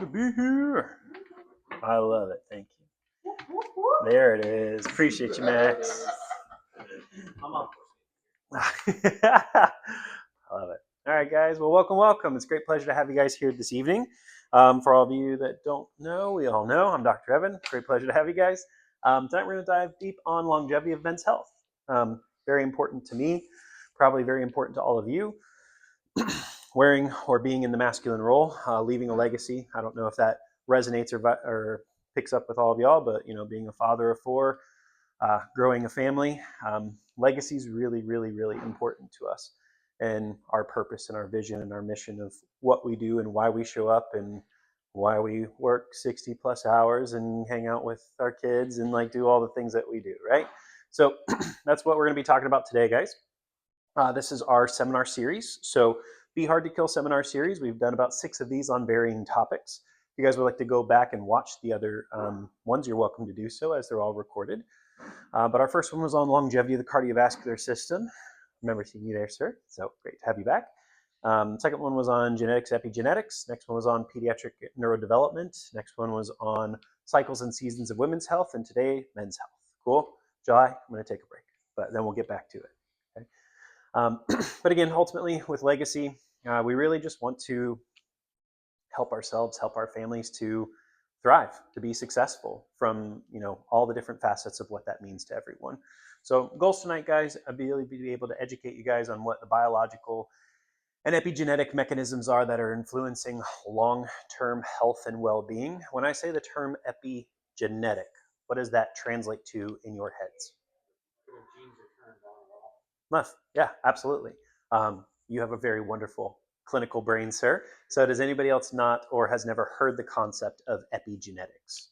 To be here. I love it. Thank you. There it is. Appreciate you, Max. I love it. All right, guys. Well, welcome. It's a great pleasure to have you guys here this evening. For all of you that don't know, we all know I'm Dr. Evan. Great pleasure to have you guys. Tonight we're going to dive deep on longevity of men's health. Very important to me, probably very important to all of you. Wearing or being in the masculine role, leaving a legacy. I don't know if that resonates or picks up with all of y'all, but being a father of four, growing a family, legacy is really, really, really important to us, and our purpose and our vision and our mission of what we do and why we show up and why we work 60 plus hours and hang out with our kids and do all the things that we do, right? So that's what we're going to be talking about today, guys. This is our seminar series. So Be Hard to Kill seminar series. We've done about 6 of these on varying topics. If you guys would like to go back and watch the other ones, you're welcome to do so, as they're all recorded. But our first one was on longevity of the cardiovascular system. Remember seeing you there, sir. So great to have you back. Second one was on genetics, epigenetics. Next one was on pediatric neurodevelopment. Next one was on cycles and seasons of women's health. And today, men's health. Cool? July, I'm going to take a break, but then we'll get back to it. Okay? But again, ultimately with legacy, we really just want to help ourselves, help our families to thrive, to be successful from all the different facets of what that means to everyone. So goals tonight, guys, I'd really be able to educate you guys on what the biological and epigenetic mechanisms are that are influencing long-term health and well-being. When I say the term epigenetic, what does that translate to in your heads? Left. Yeah, absolutely. You have a very wonderful clinical brain, sir. So does anybody else not or has never heard the concept of epigenetics?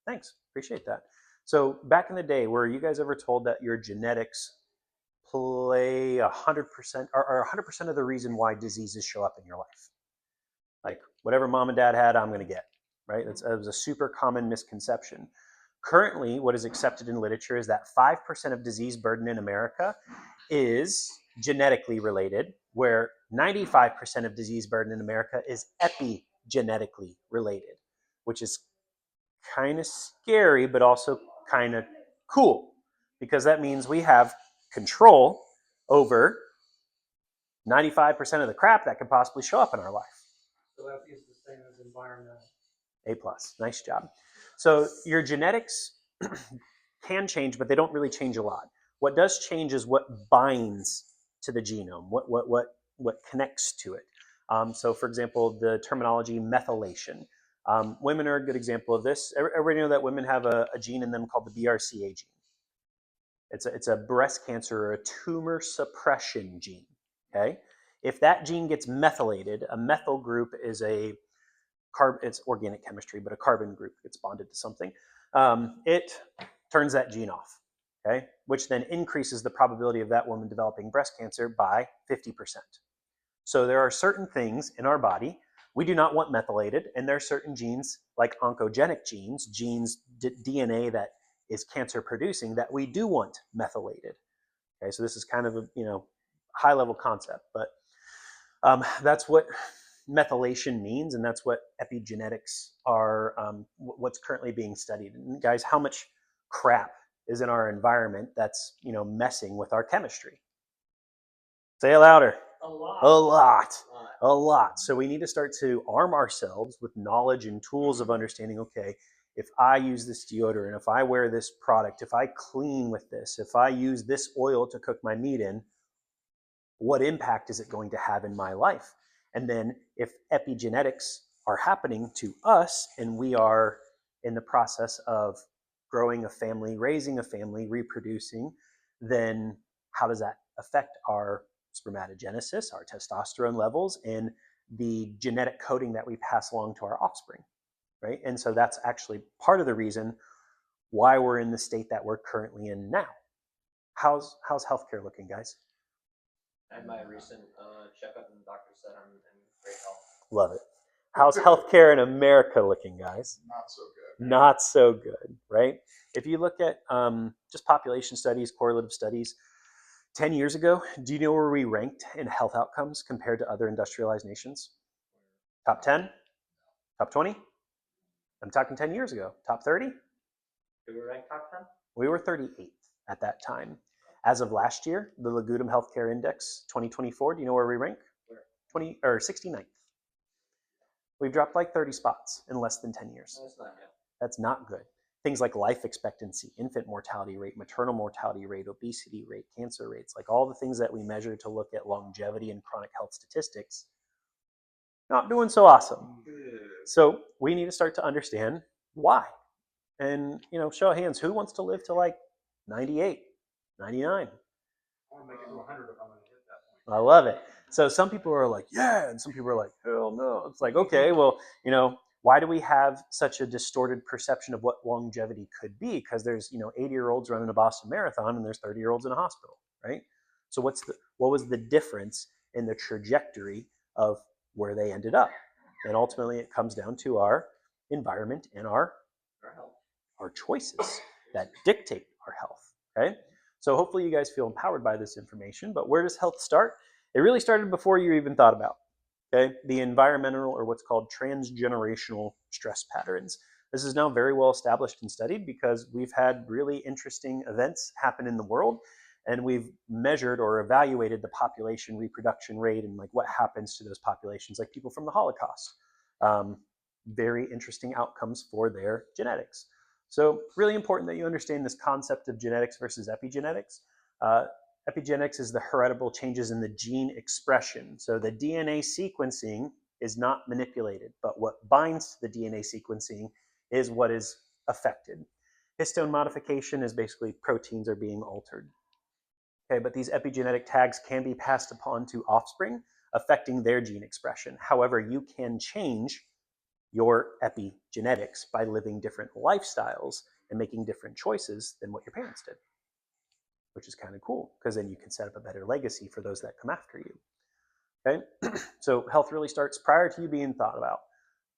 Thanks. Appreciate that. So back in the day, were you guys ever told that your genetics play 100% or 100% of the reason why diseases show up in your life? Like whatever mom and dad had, I'm going to get, right? It was a super common misconception. Currently, what is accepted in literature is that 5% of disease burden in America is genetically related, where 95% of disease burden in America is epigenetically related, which is kind of scary, but also kind of cool, because that means we have control over 95% of the crap that could possibly show up in our life. So that is the same as environmental. A plus. Nice job. So your genetics can change, but they don't really change a lot. What does change is what binds to the genome, what connects to it. So for example, the terminology methylation. Women are a good example of this. Everybody know that women have a gene in them called the BRCA gene. It's a breast cancer or a tumor suppression gene. Okay, if that gene gets methylated, a methyl group is it's organic chemistry, but a carbon group gets bonded to something. It turns that gene off, okay, which then increases the probability of that woman developing breast cancer by 50%. So there are certain things in our body we do not want methylated, and there are certain genes, like oncogenic genes, DNA that is cancer producing, that we do want methylated. Okay, so this is kind of a high level concept, but that's what methylation means, and that's what epigenetics are, what's currently being studied. And guys, how much crap is in our environment that's messing with our chemistry? Say it louder. A lot. A lot. A lot. So we need to start to arm ourselves with knowledge and tools of understanding, okay, if I use this deodorant, if I wear this product, if I clean with this, if I use this oil to cook my meat in, what impact is it going to have in my life? And then if epigenetics are happening to us and we are in the process of growing a family, raising a family, reproducing, then how does that affect our spermatogenesis, our testosterone levels, and the genetic coding that we pass along to our offspring, right? And so that's actually part of the reason why we're in the state that we're currently in now. How's healthcare looking, guys? I had my recent checkup, and the doctor said I'm in great health. Love it. How's healthcare in America looking, guys? Not so good. Not so good, right? If you look at just population studies, correlative studies, 10 years ago, do you know where we ranked in health outcomes compared to other industrialized nations? Top 10? Top 20? I'm talking 10 years ago. Top 30? Do we rank top 10? We were 38th at that time. As of last year, the Lagudum Healthcare Index 2024, do you know where we rank? Where? 69th. We've dropped like 30 spots in less than 10 years. That's not good. That's not good. Things like life expectancy, infant mortality rate, maternal mortality rate, obesity rate, cancer rates, like all the things that we measure to look at longevity and chronic health statistics, not doing so awesome. So we need to start to understand why. And, show of hands, who wants to live to like 98, 99? I want to make it to 100 if I'm going to hit that point. I love it. So some people are like, yeah, and some people are like, hell no. It's like, okay, well, why do we have such a distorted perception of what longevity could be? Because there's, 80-year-olds running a Boston Marathon and there's 30-year-olds in a hospital, right? So what was the difference in the trajectory of where they ended up? And ultimately it comes down to our environment and our choices that dictate our health, okay? So hopefully you guys feel empowered by this information, but where does health start? It really started before you even thought about, okay? The environmental, or what's called transgenerational stress patterns. This is now very well established and studied because we've had really interesting events happen in the world, and we've measured or evaluated the population reproduction rate and like what happens to those populations, like people from the Holocaust. Very interesting outcomes for their genetics. So really important that you understand this concept of genetics versus epigenetics. Epigenetics is the heritable changes in the gene expression. So the DNA sequencing is not manipulated, but what binds to the DNA sequencing is what is affected. Histone modification is basically proteins are being altered. Okay, but these epigenetic tags can be passed upon to offspring, affecting their gene expression. However, you can change your epigenetics by living different lifestyles and making different choices than what your parents did, which is kind of cool because then you can set up a better legacy for those that come after you. Okay, so health really starts prior to you being thought about.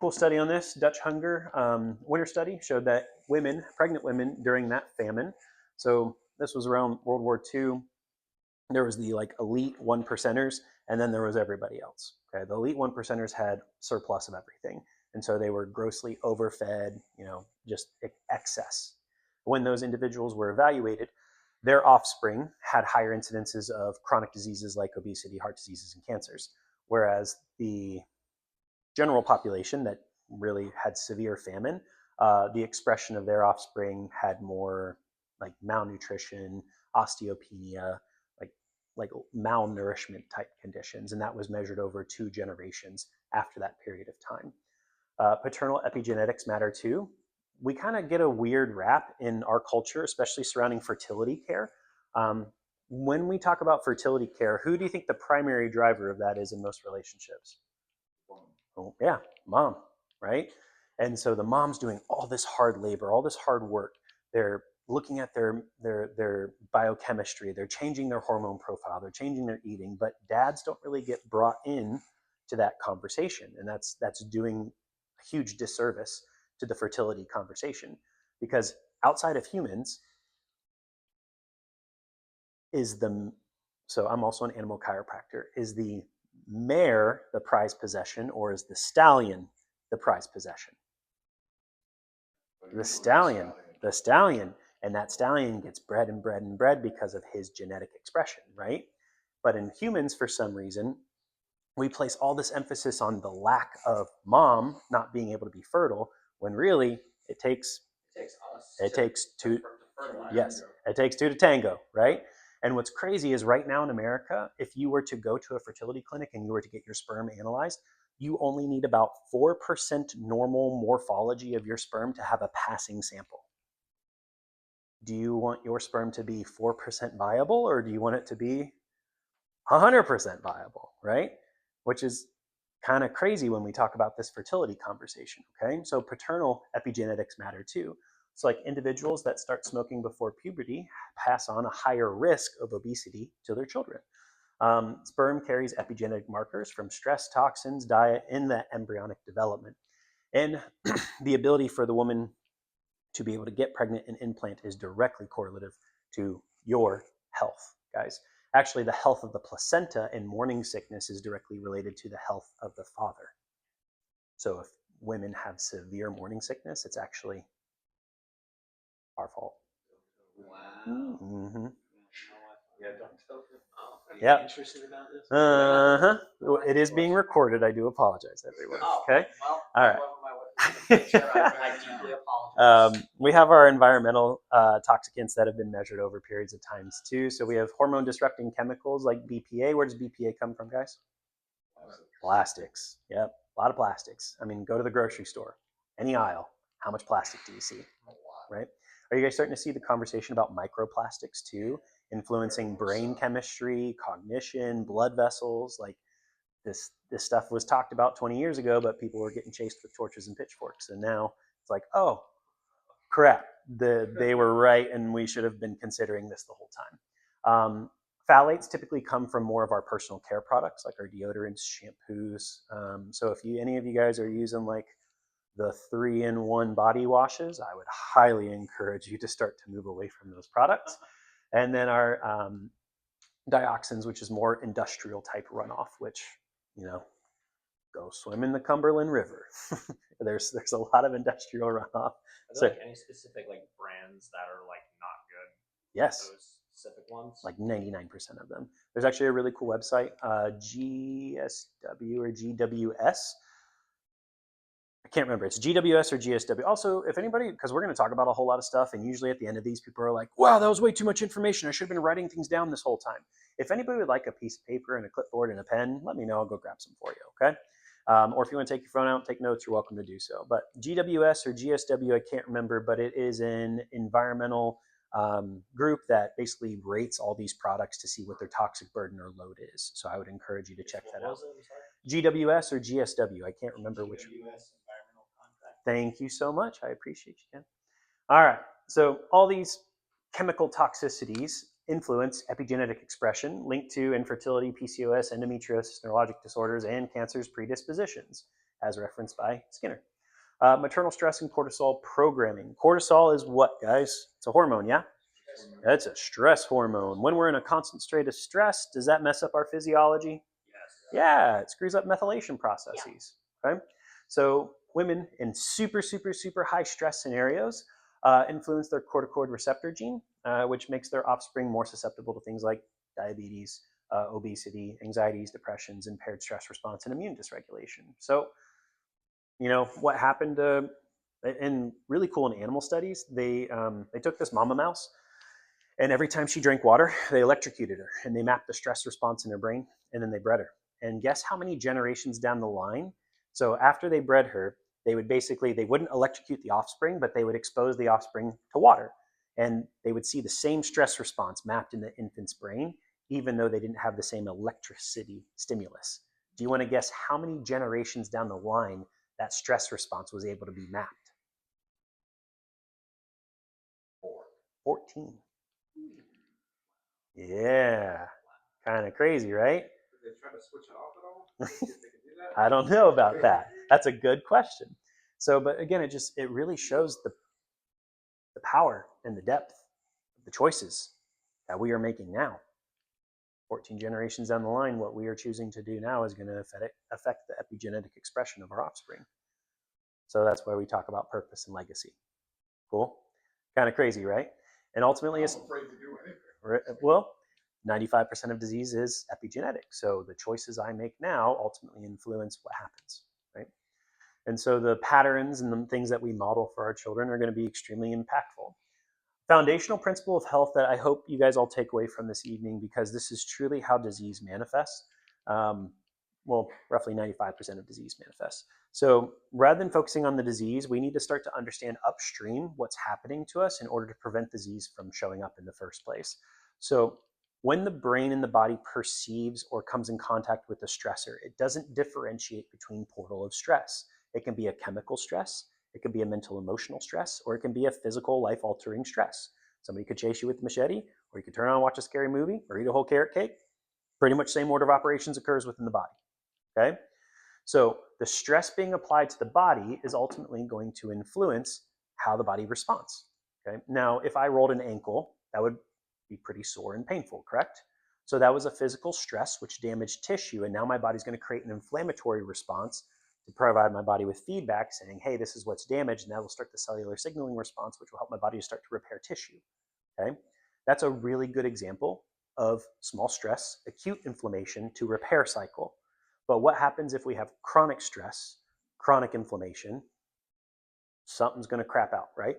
Cool study on this, Dutch hunger winter study showed that pregnant women during that famine, so this was around World War II, there was the like elite 1%ers, and then there was everybody else. Okay, the elite 1%ers had surplus of everything, and so they were grossly overfed, just excess. When those individuals were evaluated, their offspring had higher incidences of chronic diseases like obesity, heart diseases, and cancers, whereas the general population that really had severe famine, the expression of their offspring had more like malnutrition, osteopenia, like malnourishment type conditions, and that was measured over 2 generations after that period of time. Paternal epigenetics matter too. We kind of get a weird rap in our culture, especially surrounding fertility care. When we talk about fertility care, who do you think the primary driver of that is in most relationships? Oh, yeah, mom, right? And so the mom's doing all this hard labor, all this hard work. They're looking at their biochemistry, they're changing their hormone profile, they're changing their eating, but dads don't really get brought in to that conversation. And that's doing a huge disservice to the fertility conversation, because outside of humans so I'm also an animal chiropractor, is the mare the prized possession, or is the stallion the prized possession? The stallion. And that stallion gets bred and bred and bred because of his genetic expression, right? But in humans, for some reason, we place all this emphasis on the lack of mom not being able to be fertile, when really it takes two. Yes, it takes two to tango, right? And what's crazy is right now in America, if you were to go to a fertility clinic and you were to get your sperm analyzed, you only need about 4% normal morphology of your sperm to have a passing sample. Do you want your sperm to be 4% viable, or do you want it to be 100% viable, right? Which is kind of crazy when we talk about this fertility conversation, okay? So paternal epigenetics matter too. So like individuals that start smoking before puberty pass on a higher risk of obesity to their children. Sperm carries epigenetic markers from stress, toxins, diet in the embryonic development. And the ability for the woman to be able to get pregnant and implant is directly correlative to your health, guys. Actually, the health of the placenta in morning sickness is directly related to the health of the father. So if women have severe morning sickness, it's actually our fault. Wow. Mm-hmm. Yeah, don't tell them. Yeah. Interested about this? It is being recorded. I do apologize, everyone. Oh, Okay. well, All right. whoever my wife is, I deeply apologize. We have our environmental toxicants that have been measured over periods of times too. So we have hormone disrupting chemicals like BPA. Where does BPA come from, guys? Plastics. Yep, a lot of plastics. I mean, go to the grocery store, any aisle. How much plastic do you see? Right? Are you guys starting to see the conversation about microplastics too, influencing brain chemistry, cognition, blood vessels? Like this stuff was talked about 20 years ago, but people were getting chased with torches and pitchforks, and now it's like, oh, crap, they were right, and we should have been considering this the whole time. Phthalates typically come from more of our personal care products, like our deodorants, shampoos. So if any of you guys are using like the 3-in-1 body washes, I would highly encourage you to start to move away from those products. And then our dioxins, which is more industrial type runoff, which, go swim in the Cumberland River. there's a lot of industrial runoff. Are there like any specific like brands that are like not good? Yes. Those specific ones? Like 99% of them. There's actually a really cool website, GSW or GWS. I can't remember. It's GWS or GSW. Also, if anybody, because we're going to talk about a whole lot of stuff, and usually at the end of these, people are like, wow, that was way too much information. I should have been writing things down this whole time. If anybody would like a piece of paper and a clipboard and a pen, let me know. I'll go grab some for you, okay? Or if you want to take your phone out and take notes, you're welcome to do so. But GWS or GSW, I can't remember, but it is an environmental group that basically rates all these products to see what their toxic burden or load is. So I would encourage you to check that out. GWS or GSW, I can't remember which. Thank you so much. I appreciate you, Ken. All right. So all these chemical toxicities influence epigenetic expression linked to infertility, PCOS, endometriosis, neurologic disorders, and cancer's predispositions, as referenced by Skinner. Maternal stress and cortisol programming. Cortisol is what, guys? It's a hormone, yeah? It's a stress hormone. When we're in a constant state of stress, does that mess up our physiology? Yes. Yeah, it screws up methylation processes. Yeah. Okay? So women in super, super, super high stress scenarios influence their corticoid receptor gene, which makes their offspring more susceptible to things like diabetes, obesity, anxieties, depressions, impaired stress response, and immune dysregulation. So, what happened and really cool in animal studies, they took this mama mouse, and every time she drank water, they electrocuted her, and they mapped the stress response in her brain, and then they bred her. And guess how many generations down the line? So after they bred her, they wouldn't electrocute the offspring, but they would expose the offspring to water. And they would see the same stress response mapped in the infant's brain, even though they didn't have the same electricity stimulus. Do you want to guess how many generations down the line that stress response was able to be mapped? 14. Yeah, kind of crazy, right? Did they try to switch it off at all? See if they could do that? I don't know about that. That's a good question. So, but again, it really shows the power and the depth of the choices that we are making now. 14 generations down the line, what we are choosing to do now is going to affect the epigenetic expression of our offspring. So that's why we talk about purpose and legacy. Cool? Kind of crazy, right? And ultimately, I'm afraid to do anything. Well, 95% of disease is epigenetic. So the choices I make now ultimately influence what happens, right? And so the patterns and the things that we model for our children are going to be extremely impactful. Foundational principle of health that I hope you guys all take away from this evening, because this is truly how disease manifests. Roughly 95% of disease manifests. So rather than focusing on the disease, we need to start to understand upstream what's happening to us in order to prevent disease from showing up in the first place. So when the brain and the body perceives or comes in contact with a stressor, it doesn't differentiate between portal of stress. It can be a chemical stress, it can be a mental emotional stress, or it can be a physical life-altering stress. Somebody could chase you with a machete, or you could turn on and watch a scary movie, or eat a whole carrot cake. Pretty much same order of operations occurs within the body. Okay? So the stress being applied to the body is ultimately going to influence how the body responds. Okay? Now, if I rolled an ankle, that would be pretty sore and painful, correct? So that was a physical stress which damaged tissue, and now my body's going to create an inflammatory response to provide my body with feedback saying, hey, this is what's damaged, and that will start the cellular signaling response, which will help my body to start to repair tissue. Okay? That's a really good example of small stress, acute inflammation to repair cycle. But what happens if we have chronic stress, chronic inflammation? Something's going to crap out, right?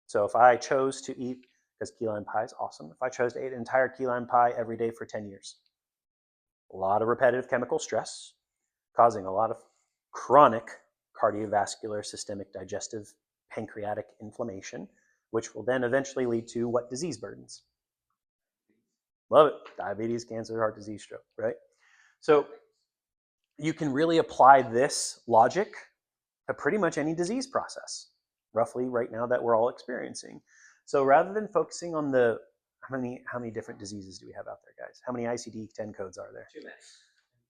So if I chose to eat, because key lime pie is awesome, if I chose to eat an entire key lime pie every day for 10 years, a lot of repetitive chemical stress, causing a lot of chronic cardiovascular, systemic, digestive, pancreatic inflammation, which will then eventually lead to what disease burdens? Love it. Diabetes, cancer, heart disease, stroke, right? So you can really apply this logic to pretty much any disease process, roughly right now that we're all experiencing. So rather than focusing on the, how many different diseases do we have out there, guys? How many ICD-10 codes are there? Too many.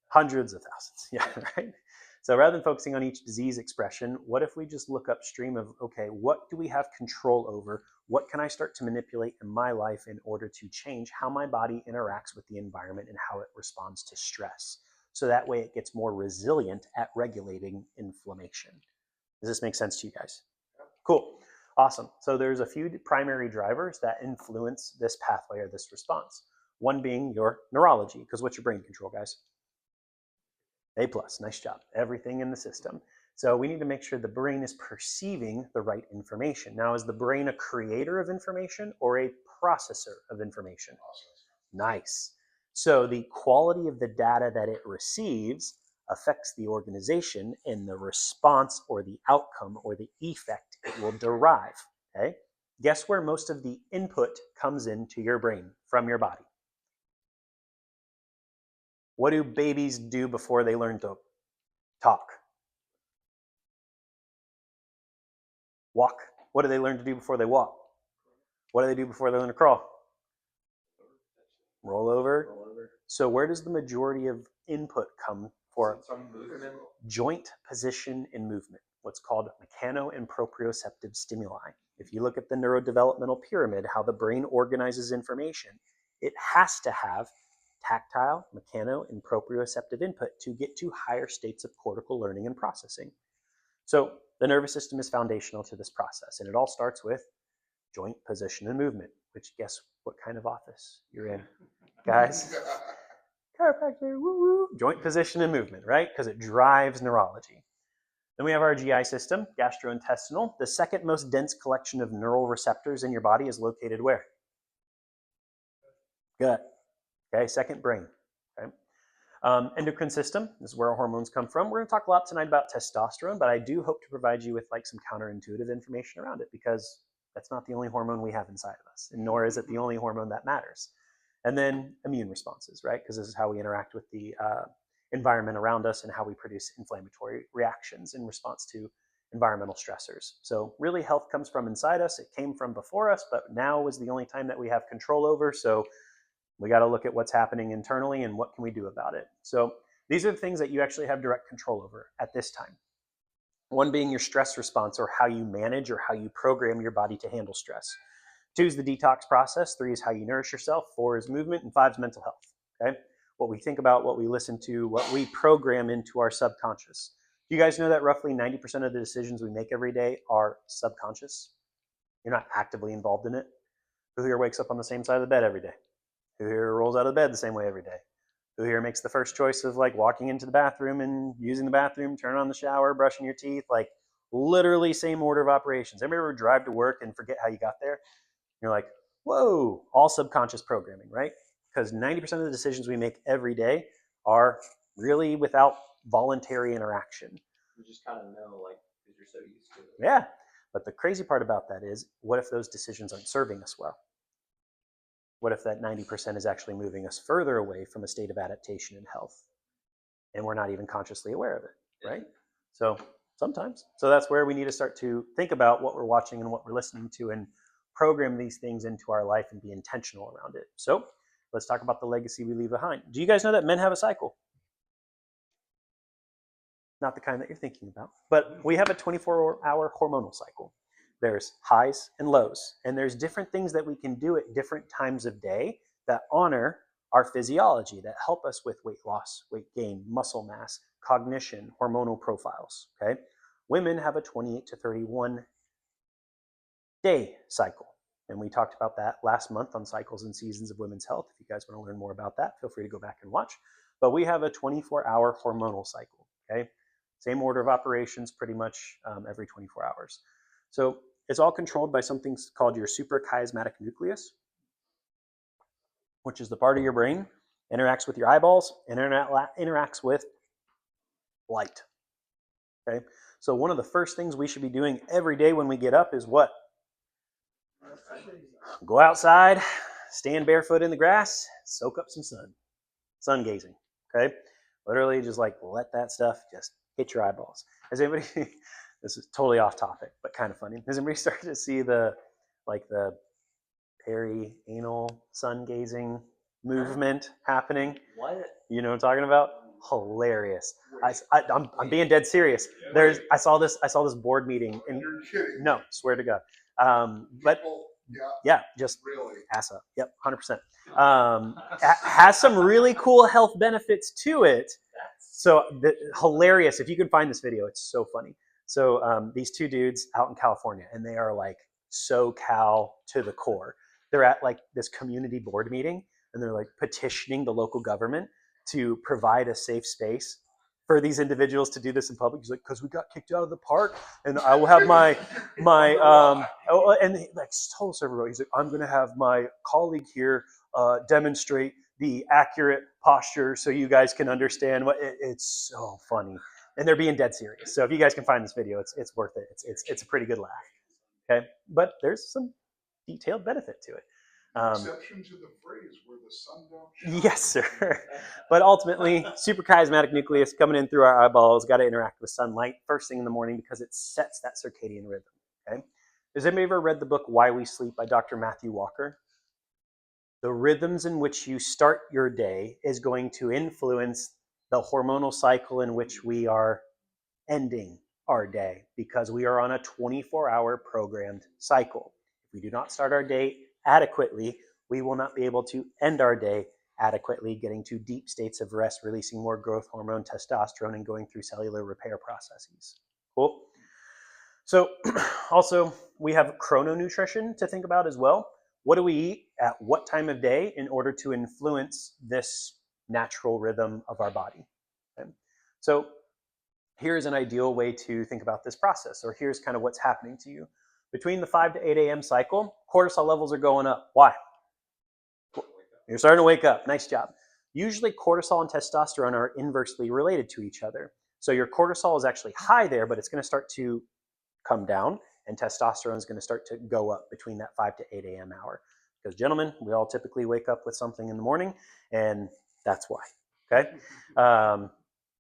Hundreds of thousands, yeah, right? So rather than focusing on each disease expression, what if we just look upstream of, okay, what do we have control over? What can I start to manipulate in my life in order to change how my body interacts with the environment and how it responds to stress? So that way it gets more resilient at regulating inflammation. Does this make sense to you guys? Cool. Awesome. So there's a few primary drivers that influence this pathway or this response. One being your neurology, because what's your brain control, guys? A+, nice job. Everything in the system. So we need to make sure the brain is perceiving the right information. Now, is the brain a creator of information or a processor of information? Nice. So the quality of the data that it receives affects the organization and the response or the outcome or the effect it will derive. Okay? Guess where most of the input comes into your brain from your body? What do babies do before they learn to talk? Walk. What do they learn to do before they walk? What do they do before they learn to crawl? Roll over. Roll over. So where does the majority of input come for? From movement. Joint position and movement, what's called mechano and proprioceptive stimuli. If you look at the neurodevelopmental pyramid, how the brain organizes information, it has to have tactile, mechano, and proprioceptive input to get to higher states of cortical learning and processing. So the nervous system is foundational to this process, and it all starts with joint position and movement, which guess what kind of office you're in, guys? Chiropractor, woo woo. Joint position and movement, right? Because it drives neurology. Then we have our GI system, gastrointestinal. The second most dense collection of neural receptors in your body is located where? Gut. Okay, second brain. Okay. Endocrine system is where our hormones come from. We're going to talk a lot tonight about testosterone, but I do hope to provide you with like some counterintuitive information around it because that's not the only hormone we have inside of us, and nor is it the only hormone that matters. And then immune responses, right? Because this is how we interact with the environment around us and how we produce inflammatory reactions in response to environmental stressors. So really health comes from inside us. It came from before us, but now is the only time that we have control over. So we got to look at what's happening internally and what can we do about it. So these are the things that you actually have direct control over at this time. One being your stress response, or how you manage or how you program your body to handle stress. 2 is the detox process. 3 is how you nourish yourself. 4 is movement. And 5 is mental health. Okay? What we think about, what we listen to, what we program into our subconscious. Do you guys know that roughly 90% of the decisions we make every day are subconscious? You're not actively involved in it. Who here wakes up on the same side of the bed every day? Who here rolls out of bed the same way every day? Who here makes the first choice of like walking into the bathroom and using the bathroom, turning on the shower, brushing your teeth, like literally same order of operations? Everybody ever drive to work and forget how you got there? You're like, whoa, all subconscious programming, right? Because 90% of the decisions we make every day are really without voluntary interaction. You just kind of know, like, because you're so used to it. Yeah, but the crazy part about that is, what if those decisions aren't serving us well? What if that 90% is actually moving us further away from a state of adaptation and health? And we're not even consciously aware of it, right? So sometimes. So that's where we need to start to think about what we're watching and what we're listening to and program these things into our life and be intentional around it. So let's talk about the legacy we leave behind. Do you guys know that men have a cycle? Not the kind that you're thinking about, but we have a 24-hour hormonal cycle. There's highs and lows, and there's different things that we can do at different times of day that honor our physiology, that help us with weight loss, weight gain, muscle mass, cognition, hormonal profiles. Okay, women have a 28 to 31 day cycle. And we talked about that last month on cycles and seasons of women's health. If you guys want to learn more about that, feel free to go back and watch. But we have a 24-hour hormonal cycle. Okay, same order of operations, pretty much every 24 hours. So it's all controlled by something called your suprachiasmatic nucleus, which is the part of your brain, interacts with your eyeballs, and interacts with light. Okay, so one of the first things we should be doing every day when we get up is what? Go outside, stand barefoot in the grass, soak up some sun gazing. Okay, literally just like let that stuff just hit your eyeballs. Has anybody? This is totally off topic, but kind of funny. Has anybody started to see the perianal sun gazing movement happening? What? You know what I'm talking about? Hilarious. I'm being dead serious. I saw this board meeting and no, swear to God. But yeah, just ass up. Yep, 100%. Has some really cool health benefits to it. So hilarious. If you can find this video, it's so funny. So these two dudes out in California, and they are like SoCal to the core. They're at like this community board meeting, and they're like petitioning the local government to provide a safe space for these individuals to do this in public. He's like, because we got kicked out of the park, and I will have and he, like total server. He's like, I'm going to have my colleague here demonstrate the accurate posture so you guys can understand what it's so funny, and they're being dead serious. So if you guys can find this video, it's worth it. It's a pretty good laugh. Okay, but there's some detailed benefit to it. Exception to the phrase where the sun don't shine. Yes, sir. But ultimately, suprachiasmatic nucleus coming in through our eyeballs, got to interact with sunlight first thing in the morning because it sets that circadian rhythm. Okay. Has anybody ever read the book Why We Sleep by Dr. Matthew Walker? The rhythms in which you start your day is going to influence the hormonal cycle in which we are ending our day because we are on a 24-hour programmed cycle. If we do not start our day adequately, we will not be able to end our day adequately, getting to deep states of rest, releasing more growth hormone, testosterone, and going through cellular repair processes. Cool? So also, we have chrononutrition to think about as well. What do we eat at what time of day in order to influence this natural rhythm of our body? Okay. So here's an ideal way to think about this process, or here's kind of what's happening to you. Between the 5 to 8 a.m. cycle, cortisol levels are going up. Why? You're starting to wake up. Nice job. Usually cortisol and testosterone are inversely related to each other. So your cortisol is actually high there, but it's going to start to come down, and testosterone is going to start to go up between that 5 to 8 a.m. hour. Because gentlemen, we all typically wake up with something in the morning, and that's why. Okay.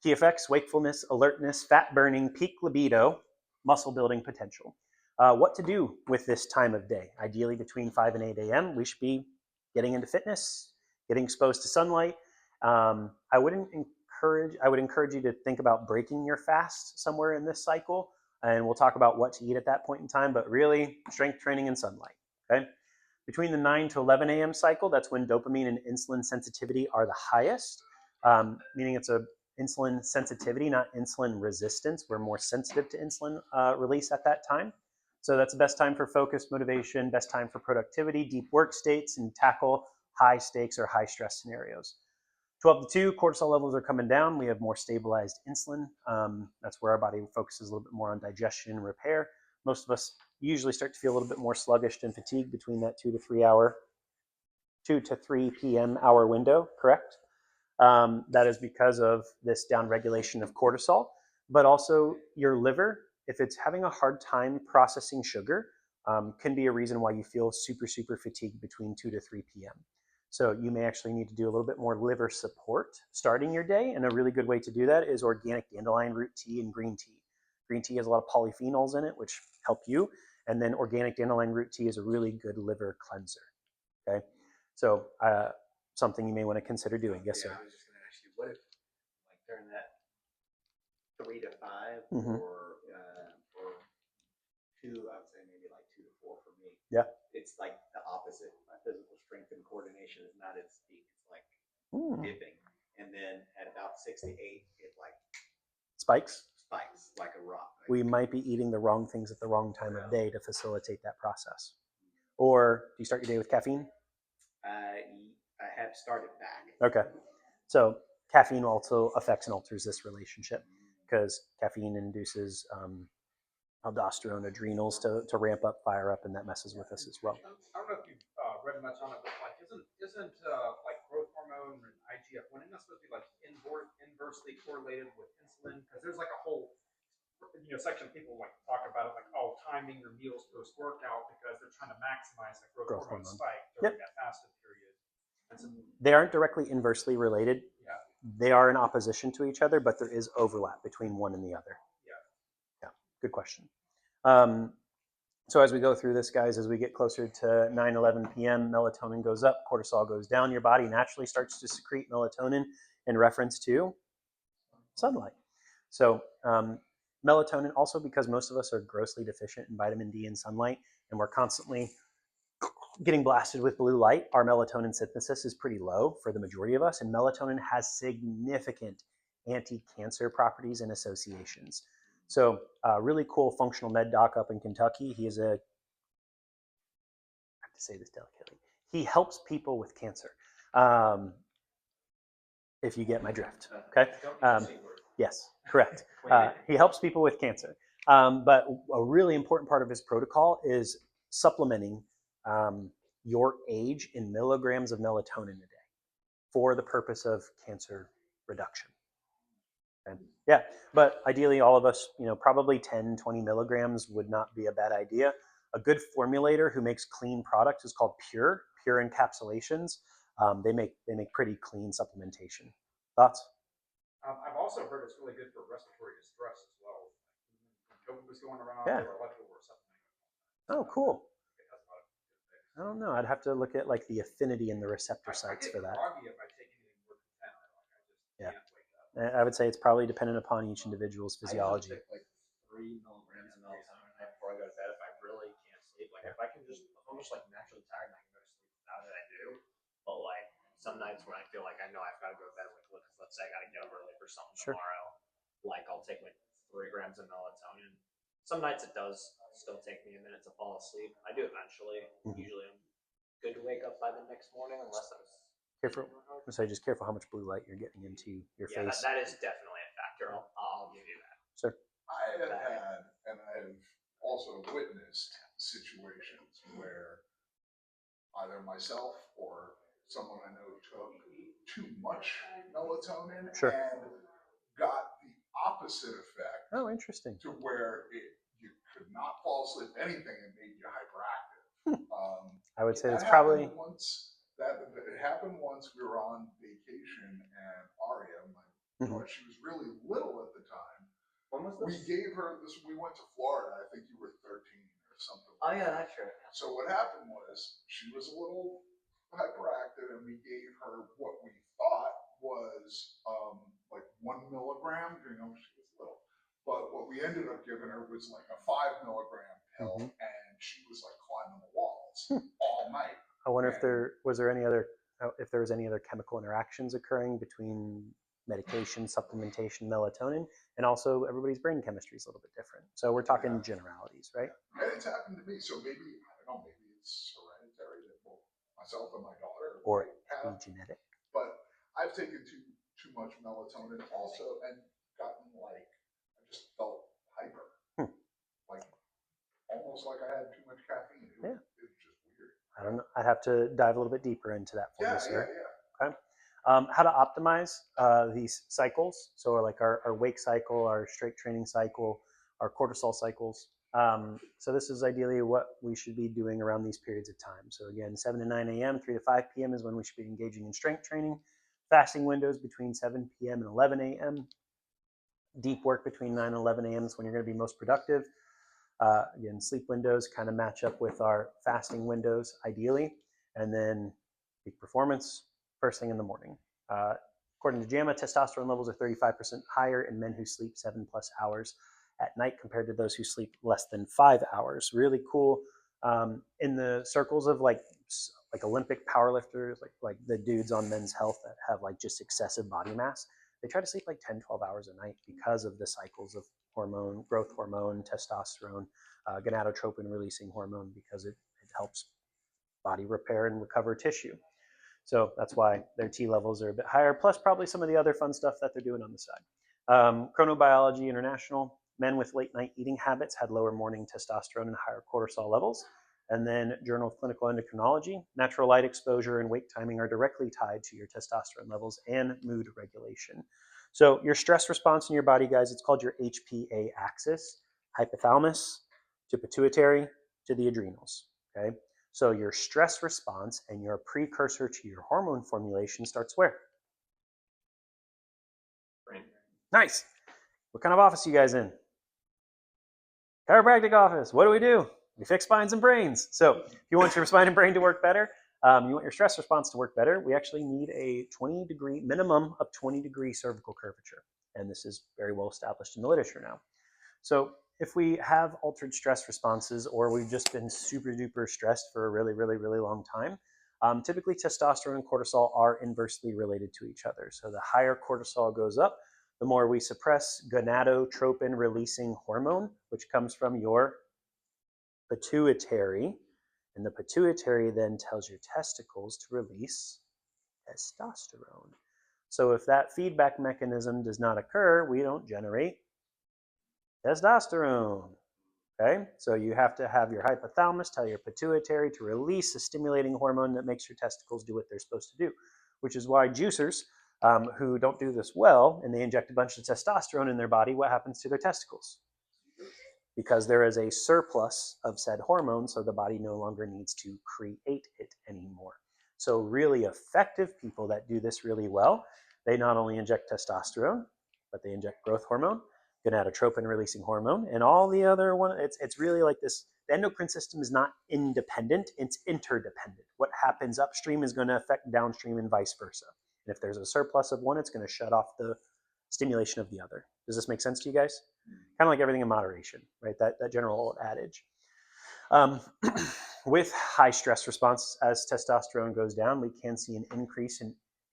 Key effects: wakefulness, alertness, fat burning, peak libido, muscle building potential. What to do with this time of day? Ideally between 5 and 8 a.m. we should be getting into fitness, getting exposed to sunlight. I would encourage you to think about breaking your fast somewhere in this cycle, and we'll talk about what to eat at that point in time, but really strength training and sunlight. Okay. Between the 9 to 11 a.m. cycle, that's when dopamine and insulin sensitivity are the highest, meaning it's a insulin sensitivity, not insulin resistance. We're more sensitive to insulin release at that time. So that's the best time for focus, motivation, best time for productivity, deep work states, and tackle high stakes or high stress scenarios. 12 to 2, cortisol levels are coming down. We have more stabilized insulin. That's where our body focuses a little bit more on digestion and repair. Most of us usually start to feel a little bit more sluggish and fatigued between that 2 to 3 p.m. hour window, correct? That is because of this downregulation of cortisol, but also your liver, if it's having a hard time processing sugar, can be a reason why you feel super, super fatigued between 2 to 3 p.m. So you may actually need to do a little bit more liver support starting your day, and a really good way to do that is organic dandelion root tea and green tea. Green tea has a lot of polyphenols in it, which help you, and then organic dandelion root tea is a really good liver cleanser. Okay, so something you may want to consider doing. Yes, sir. I was just going to ask you, what if, like, during that 3 to 5 Mhm. or 2, I would say maybe like 2 to 4 for me. Yeah. It's like the opposite. My physical strength and coordination is not at its peak. It's like Mm. dipping. And then at about 6 to 8, it like spikes. spikes like a rock. We might be eating the wrong things at the wrong time of day to facilitate that process. Or do you start your day with caffeine? I have started back. Okay. So caffeine also affects and alters this relationship because caffeine induces aldosterone, adrenals to ramp up, fire up, and that messes with us as well. I don't know if you've read much on it, but like, isn't like growth hormone and IGF-1 isn't that supposed to be like inversely correlated with insulin? Because there's like a whole section of people like talk about it like, oh, timing your meals post workout because they're trying to maximize the growth hormone spike during that fasted period. So, they aren't directly inversely related. Yeah. They are in opposition to each other, but there is overlap between one and the other. Yeah. Good question. So as we go through this, guys, as we get closer to 9-11 p.m., melatonin goes up, cortisol goes down. Your body naturally starts to secrete melatonin in reference to sunlight. So melatonin, also because most of us are grossly deficient in vitamin D and sunlight, and we're constantly getting blasted with blue light, our melatonin synthesis is pretty low for the majority of us, and melatonin has significant anti-cancer properties and associations. So really cool functional med doc up in Kentucky. He is I have to say this delicately, he helps people with cancer. If you get my drift, okay? Yes, correct. He helps people with cancer. But a really important part of his protocol is supplementing your age in milligrams of melatonin a day for the purpose of cancer reduction. Okay? Yeah, but ideally all of us, probably 10, 20 milligrams would not be a bad idea. A good formulator who makes clean products is called Pure Encapsulations. They make pretty clean supplementation. Thoughts? I've also heard it's really good for respiratory distress as well. When COVID was going around, Yeah. there were a lot of people who were supplementing. Oh, cool. I don't know. I'd have to look at like the affinity and the receptor sites for that. I get groggy if I take anything more than 10. I just can't wake up. I would say it's probably dependent upon each individual's physiology. I usually take like 3 milligrams of melatonin a night before I go to bed if I really can't sleep. Like if I can just, if I'm just like naturally tired and I can go to sleep without it, I do. But like some nights when I feel like I know I've got to go to bed, like let's say I got to get up early for something tomorrow, like I'll take like 3 grams of melatonin. Some nights it does still take me a minute to fall asleep. I do eventually. Usually I'm good to wake up by the next morning unless I'm careful. So just careful how much blue light you're getting into your face. That is definitely a factor. I'll give you that. Sir. I have had, and I've also witnessed situations where either myself or someone I know took too much melatonin and got the opposite effect. Oh, interesting. To where you could not fall asleep. Anything, it made you hyperactive. I would say it's probably it happened once. We were on vacation, and Aria, she was really little at the time. When was We this? gave her this. We went to Florida. I think you were 13 or something. Oh yeah, that's right. So what happened was she was a little hyperactive, and we gave her what we thought was like 1 milligram. She was little, but what we ended up giving her was like a 5 milligram pill, and she was like climbing the walls all night. I wonder if there was any other chemical interactions occurring between medication, supplementation, melatonin, and also everybody's brain chemistry is a little bit different. So we're talking generalities, right? And it's happened to me. So maybe, I don't know, maybe it's hereditary that both myself and my daughter or have. epigenetic. But I've taken too much melatonin also and gotten I just felt hyper. Like almost like I had too much caffeine. It was just weird. I don't know. I'd have to dive a little bit deeper into that for you, sir. Yeah. Okay. How to optimize these cycles. So like our wake cycle, our strength training cycle, our cortisol cycles. So this is ideally what we should be doing around these periods of time. So again, 7 to 9 a.m., 3 to 5 p.m. is when we should be engaging in strength training. Fasting windows between 7 p.m. and 11 a.m. Deep work between 9 and 11 a.m. is when you're going to be most productive. Again, sleep windows kind of match up with our fasting windows ideally. And then peak performance first thing in the morning. According to JAMA, testosterone levels are 35% higher in men who sleep 7+ hours at night compared to those who sleep less than 5 hours. Really cool. In the circles of like Olympic powerlifters, like the dudes on Men's Health that have like just excessive body mass, they try to sleep like 10, 12 hours a night because of the cycles of hormone, growth hormone, testosterone, gonadotropin releasing hormone, because it helps body repair and recover tissue. So that's why their T levels are a bit higher, plus probably some of the other fun stuff that they're doing on the side. Chronobiology International, men with late night eating habits had lower morning testosterone and higher cortisol levels. And then Journal of Clinical Endocrinology, natural light exposure and wake timing are directly tied to your testosterone levels and mood regulation. So your stress response in your body, guys, it's called your HPA axis, hypothalamus to pituitary to the adrenals, okay? So your stress response and your precursor to your hormone formulation starts where? Brain. Nice. What kind of office are you guys in? Chiropractic office. What do? We fix spines and brains. So if you want your spine and brain to work better, you want your stress response to work better, we actually need a 20-degree, minimum of 20-degree cervical curvature. And this is very well established in the literature now. So if we have altered stress responses, or we've just been super duper stressed for a really, really, really long time, typically testosterone and cortisol are inversely related to each other. So the higher cortisol goes up, the more we suppress gonadotropin releasing hormone, which comes from your pituitary. And the pituitary then tells your testicles to release testosterone. So if that feedback mechanism does not occur, we don't generate testosterone. Okay, so you have to have your hypothalamus tell your pituitary to release a stimulating hormone that makes your testicles do what they're supposed to do, which is why juicers who don't do this well and they inject a bunch of testosterone in their body, what happens to their testicles? Because there is a surplus of said hormone, so the body no longer needs to create it anymore. So really effective people that do this really well, they not only inject testosterone, but they inject growth hormone, gonadotropin releasing hormone, and all the other one. It's really like this. The endocrine system is not independent, it's interdependent. What happens upstream is going to affect downstream and vice versa. And if there's a surplus of one, it's going to shut off the stimulation of the other. Does this make sense to you guys? Kind of like everything in moderation, right? That general old adage. With high stress response, as testosterone goes down, we can see an increase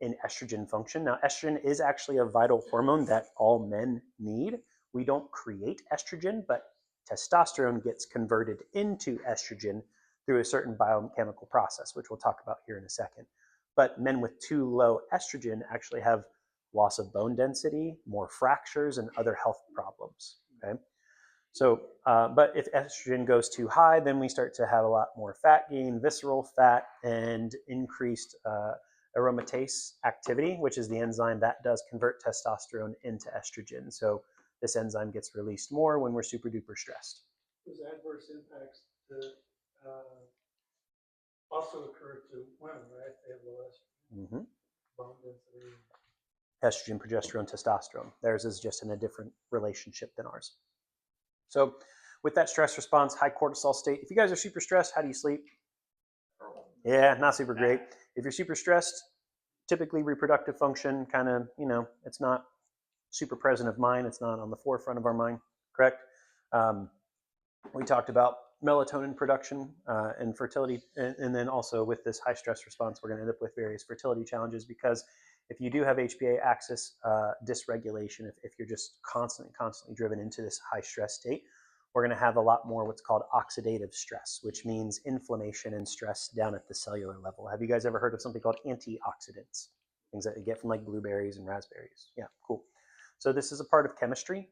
in estrogen function. Now, estrogen is actually a vital hormone that all men need. We don't create estrogen, but testosterone gets converted into estrogen through a certain biochemical process, which we'll talk about here in a second. But men with too low estrogen actually have loss of bone density, more fractures, and other health problems. Okay, so but if estrogen goes too high, then we start to have a lot more fat gain, visceral fat, and increased aromatase activity, which is the enzyme that does convert testosterone into estrogen. So this enzyme gets released more when we're super duper stressed. Those adverse impacts also occur to women, right? They have low bone density. Estrogen, progesterone, testosterone. Theirs is just in a different relationship than ours. So with that stress response, high cortisol state, if you guys are super stressed, how do you sleep? Yeah, not super great. If you're super stressed, typically reproductive function kind of, it's not super present of mind. It's not on the forefront of our mind, correct? We talked about melatonin production and fertility. And then also with this high stress response, we're going to end up with various fertility challenges, because if you do have HPA axis dysregulation, if you're just constantly driven into this high stress state, we're going to have a lot more what's called oxidative stress, which means inflammation and stress down at the cellular level. Have you guys ever heard of something called antioxidants? Things that you get from like blueberries and raspberries. Yeah, cool. So this is a part of chemistry.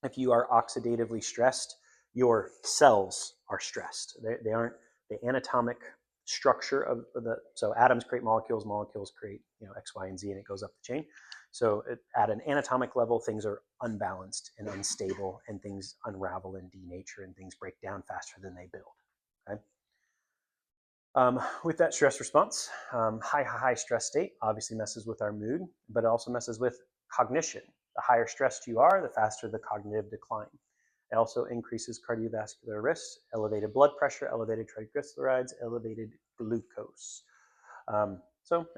If you are oxidatively stressed, your cells are stressed. They aren't the anatomic structure of so atoms create molecules, molecules create X, Y, and Z, and it goes up the chain. So at an anatomic level, things are unbalanced and unstable, and things unravel and denature, and things break down faster than they build. Okay. With that stress response, high stress state obviously messes with our mood, but it also messes with cognition. The higher stressed you are, the faster the cognitive decline. It also increases cardiovascular risk, elevated blood pressure, elevated triglycerides, elevated glucose. And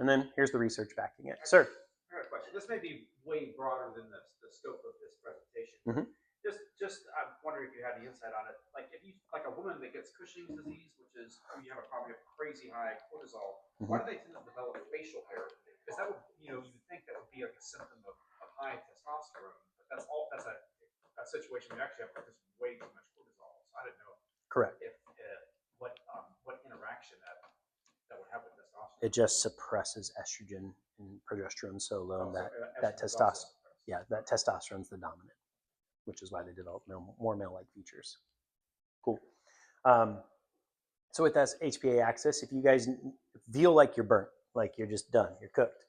then here's the research backing it. Sir? I got a question. This may be way broader than the scope of this presentation. Mm-hmm. Just I'm wondering if you had any insight on it. Like if you like a woman that gets Cushing's disease, which is you have a probably a crazy high cortisol. Mm-hmm. Why do they tend to develop facial hair? Because that would you would think that would be like a symptom of high testosterone, but that's a situation where you actually have just way too much cortisol. So I didn't know Correct. if what interaction that would have with testosterone. It just suppresses estrogen and progesterone so low So that estrogen is also testosterone, that testosterone's the dominant, which is why they develop more male-like features. Cool. So with that HPA axis, if you guys feel like you're burnt, like you're just done, you're cooked,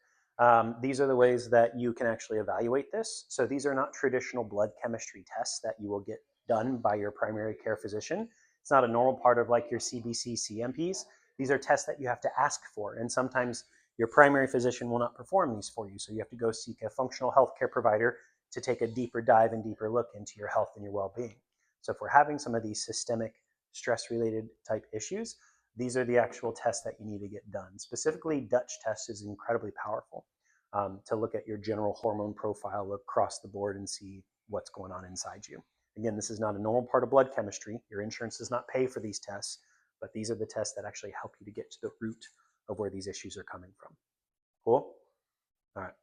these are the ways that you can actually evaluate this. So these are not traditional blood chemistry tests that you will get done by your primary care physician. It's not a normal part of like your CBC CMPs. These are tests that you have to ask for. And sometimes your primary physician will not perform these for you. So you have to go seek a functional healthcare provider to take a deeper dive and deeper look into your health and your well-being. So if we're having some of these systemic stress-related type issues, these are the actual tests that you need to get done. Specifically, Dutch test is incredibly powerful to look at your general hormone profile across the board and see what's going on inside you. Again, this is not a normal part of blood chemistry. Your insurance does not pay for these tests, but these are the tests that actually help you to get to the root of where these issues are coming from. Cool? All right.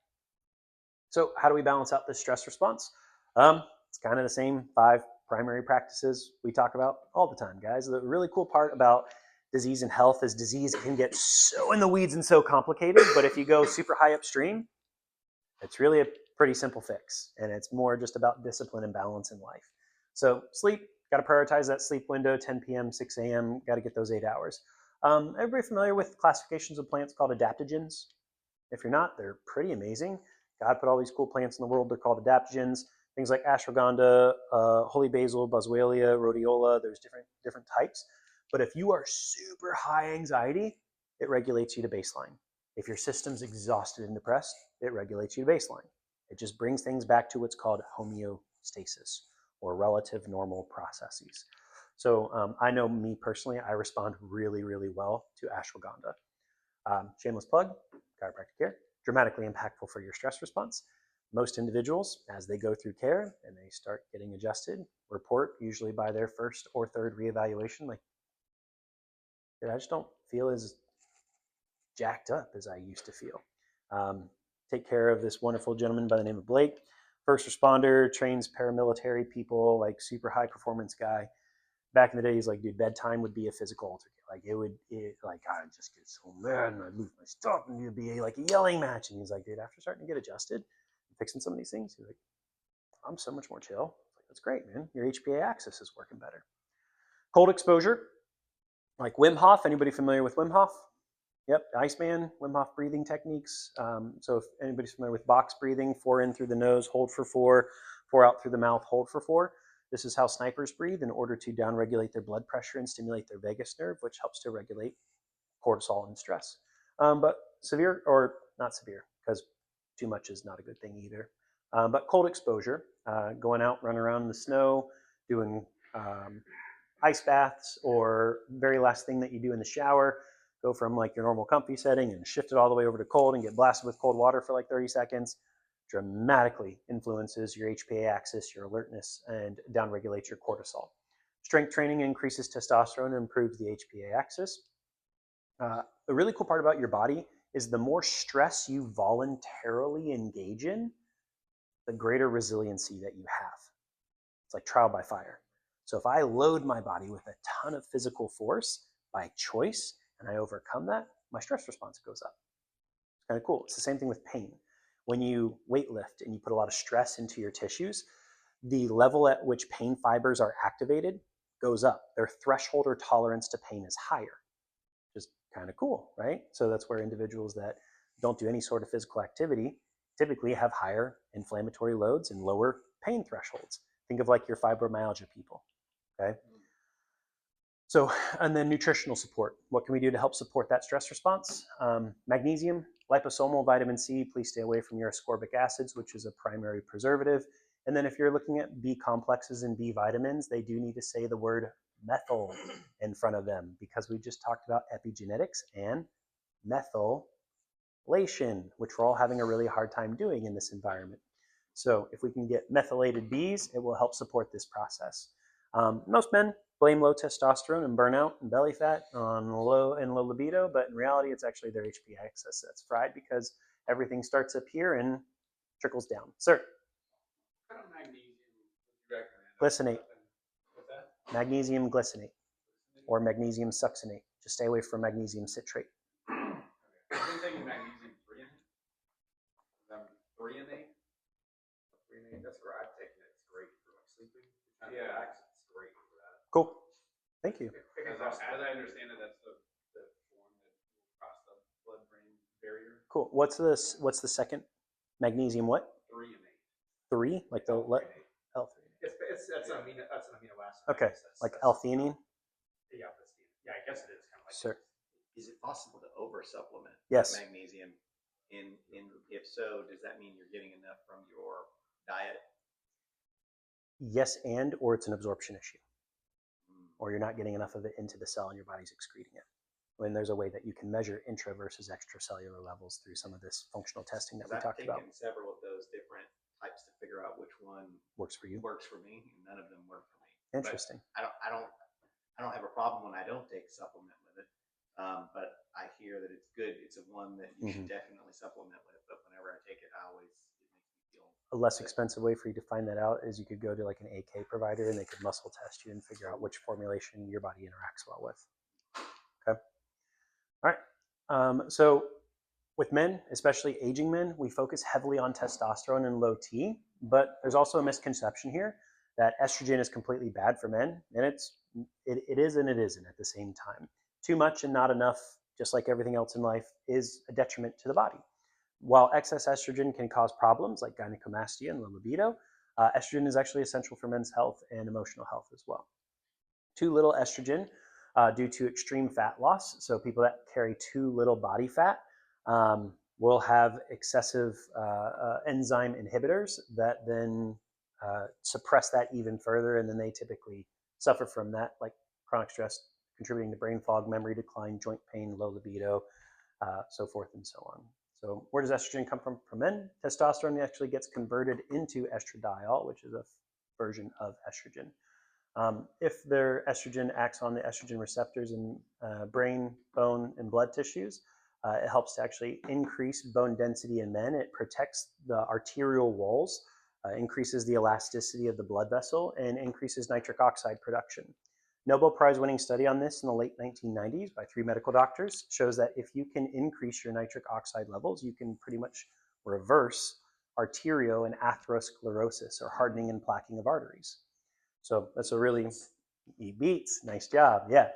So how do we balance out this stress response? It's kind of the same 5 primary practices we talk about all the time, guys. The really cool part about disease and health is disease can get so in the weeds and so complicated, but if you go super high upstream, it's really a pretty simple fix, and it's more just about discipline and balance in life. So sleep, got to prioritize that sleep window, 10 p.m., 6 a.m., got to get those 8 hours. Everybody familiar with classifications of plants called adaptogens? If you're not, they're pretty amazing. God put all these cool plants in the world. They're called adaptogens. Things like ashwagandha, holy basil, boswellia, rhodiola. There's different types. But if you are super high anxiety, it regulates you to baseline. If your system's exhausted and depressed, it regulates you to baseline. It just brings things back to what's called homeostasis, or relative normal processes. So I know me personally, I respond really, really well to ashwagandha. Shameless plug, chiropractic care, dramatically impactful for your stress response. Most individuals, as they go through care and they start getting adjusted, report usually by their first or third reevaluation, like, I just don't feel as jacked up as I used to feel. Take care of this wonderful gentleman by the name of Blake, first responder, trains paramilitary people, like super high performance guy. Back in the day, he's like, dude, bedtime would be a physical altercation. Like I'd just get so mad and I'd lose my stuff and it'd be like a yelling match. And he's like, dude, after starting to get adjusted and fixing some of these things, he's like, I'm so much more chill. Like, that's great, man. Your HPA axis is working better. Cold exposure, like Wim Hof. Anybody familiar with Wim Hof? Yep, Iceman, Wim Hof breathing techniques. So if anybody's familiar with box breathing, 4 in through the nose, hold for 4, 4 out through the mouth, hold for 4. This is how snipers breathe in order to downregulate their blood pressure and stimulate their vagus nerve, which helps to regulate cortisol and stress. But severe, or not severe, because too much is not a good thing either. But cold exposure, going out, running around in the snow, doing ice baths, or very last thing that you do in the shower, go from like your normal comfy setting and shift it all the way over to cold and get blasted with cold water for like 30 seconds, dramatically influences your HPA axis, your alertness, and downregulates your cortisol. Strength training increases testosterone and improves the HPA axis. The really cool part about your body is the more stress you voluntarily engage in, the greater resiliency that you have. It's like trial by fire. So if I load my body with a ton of physical force by choice and I overcome that, my stress response goes up. It's kind of cool. It's the same thing with pain. When you weightlift and you put a lot of stress into your tissues, the level at which pain fibers are activated goes up. Their threshold or tolerance to pain is higher, which is kind of cool, right? So that's where individuals that don't do any sort of physical activity typically have higher inflammatory loads and lower pain thresholds. Think of like your fibromyalgia people, okay? So, and then nutritional support. What can we do to help support that stress response? Magnesium, liposomal, vitamin C. Please stay away from your ascorbic acids, which is a primary preservative. And then if you're looking at B complexes and B vitamins, they do need to say the word methyl in front of them, because we just talked about epigenetics and methylation, which we're all having a really hard time doing in this environment. So if we can get methylated Bs, it will help support this process. Most men blame low testosterone and burnout and belly fat on low libido, but in reality, it's actually their HPA axis that's fried, because everything starts up here and trickles down. Sir? What kind of magnesium would you recommend? Glycinate. What's that? Magnesium glycinate or magnesium succinate. Just stay away from magnesium citrate. Okay. I've been taking magnesium threonate. Threonate? Threonate, that's where I've taken it. It's great for like sleeping. Yeah, it's great for that. Cool. Thank you. As I understand it, that's the form that will cross the blood-brain barrier. Cool. What's the second? Magnesium what? Threonate. 3? Like the L3. That's an amino acid. Okay. Like L-theanine? Yeah, I guess it is kind of like. Sure. Is it possible to over supplement Yes. magnesium? If so, does that mean you're getting enough from your diet? Yes, or it's an absorption issue. Or you're not getting enough of it into the cell and your body's excreting it. When there's a way that you can measure intra versus extracellular levels through some of this functional testing that we talked about. I've taken several of those different types to figure out which one works for you. Works for me, and none of them work for me. Interesting. But I don't have a problem when I don't take supplement with it. But I hear that it's good. It's a one that you should definitely supplement with. But whenever I take it, it makes me feel a less expensive way for you to find that out is you could go to like an AK provider and they could muscle test you and figure out which formulation your body interacts well with. Okay. All right. So with men, especially aging men, we focus heavily on testosterone and low T, but there's also a misconception here that estrogen is completely bad for men, and it is and it isn't at the same time. Too much and not enough, just like everything else in life, is a detriment to the body. While excess estrogen can cause problems like gynecomastia and low libido, estrogen is actually essential for men's health and emotional health as well. Too little estrogen due to extreme fat loss, so people that carry too little body fat will have excessive enzyme inhibitors that then suppress that even further, and then they typically suffer from that, like chronic stress contributing to brain fog, memory decline, joint pain, low libido, so forth and so on. So where does estrogen come from men? Testosterone actually gets converted into estradiol, which is a version of estrogen. If their estrogen acts on the estrogen receptors in brain, bone, and blood tissues, it helps to actually increase bone density in men. It protects the arterial walls, increases the elasticity of the blood vessel, and increases nitric oxide production. Nobel Prize winning study on this in the late 1990s by 3 medical doctors shows that if you can increase your nitric oxide levels, you can pretty much reverse arterio and atherosclerosis, or hardening and plaquing of arteries. So that's a really beats. Nice job. Yeah,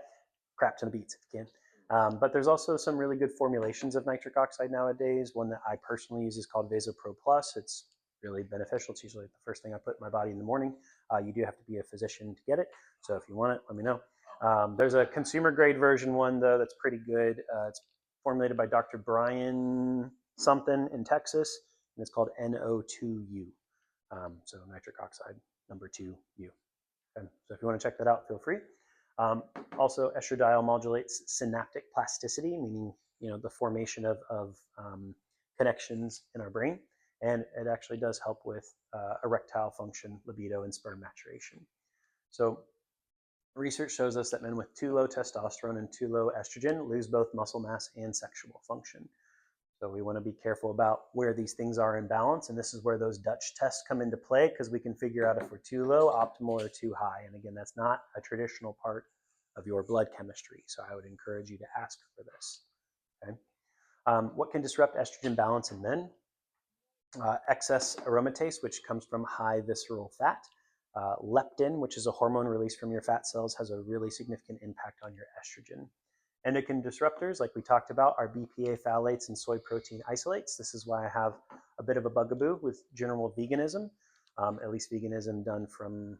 crap ton of beats if you can. But there's also some really good formulations of nitric oxide nowadays. One that I personally use is called VasoPro Plus. It's really beneficial. It's usually the first thing I put in my body in the morning. You do have to be a physician to get it. So if you want it, let me know. There's a consumer grade version one though that's pretty good. It's formulated by Dr. Brian something in Texas, and it's called NO2U. So nitric oxide number 2U. Okay. So if you want to check that out, feel free. Also, estradiol modulates synaptic plasticity, meaning the formation of connections in our brain, and it actually does help with erectile function, libido, and sperm maturation. So research shows us that men with too low testosterone and too low estrogen lose both muscle mass and sexual function. So we want to be careful about where these things are in balance, and this is where those Dutch tests come into play, because we can figure out if we're too low, optimal, or too high. And again, that's not a traditional part of your blood chemistry, so I would encourage you to ask for this. Okay? What can disrupt estrogen balance in men? Excess aromatase, which comes from high visceral fat. Leptin, which is a hormone released from your fat cells, has a really significant impact on your estrogen. Endocrine disruptors, like we talked about, are BPA phthalates and soy protein isolates. This is why I have a bit of a bugaboo with general veganism, at least veganism done from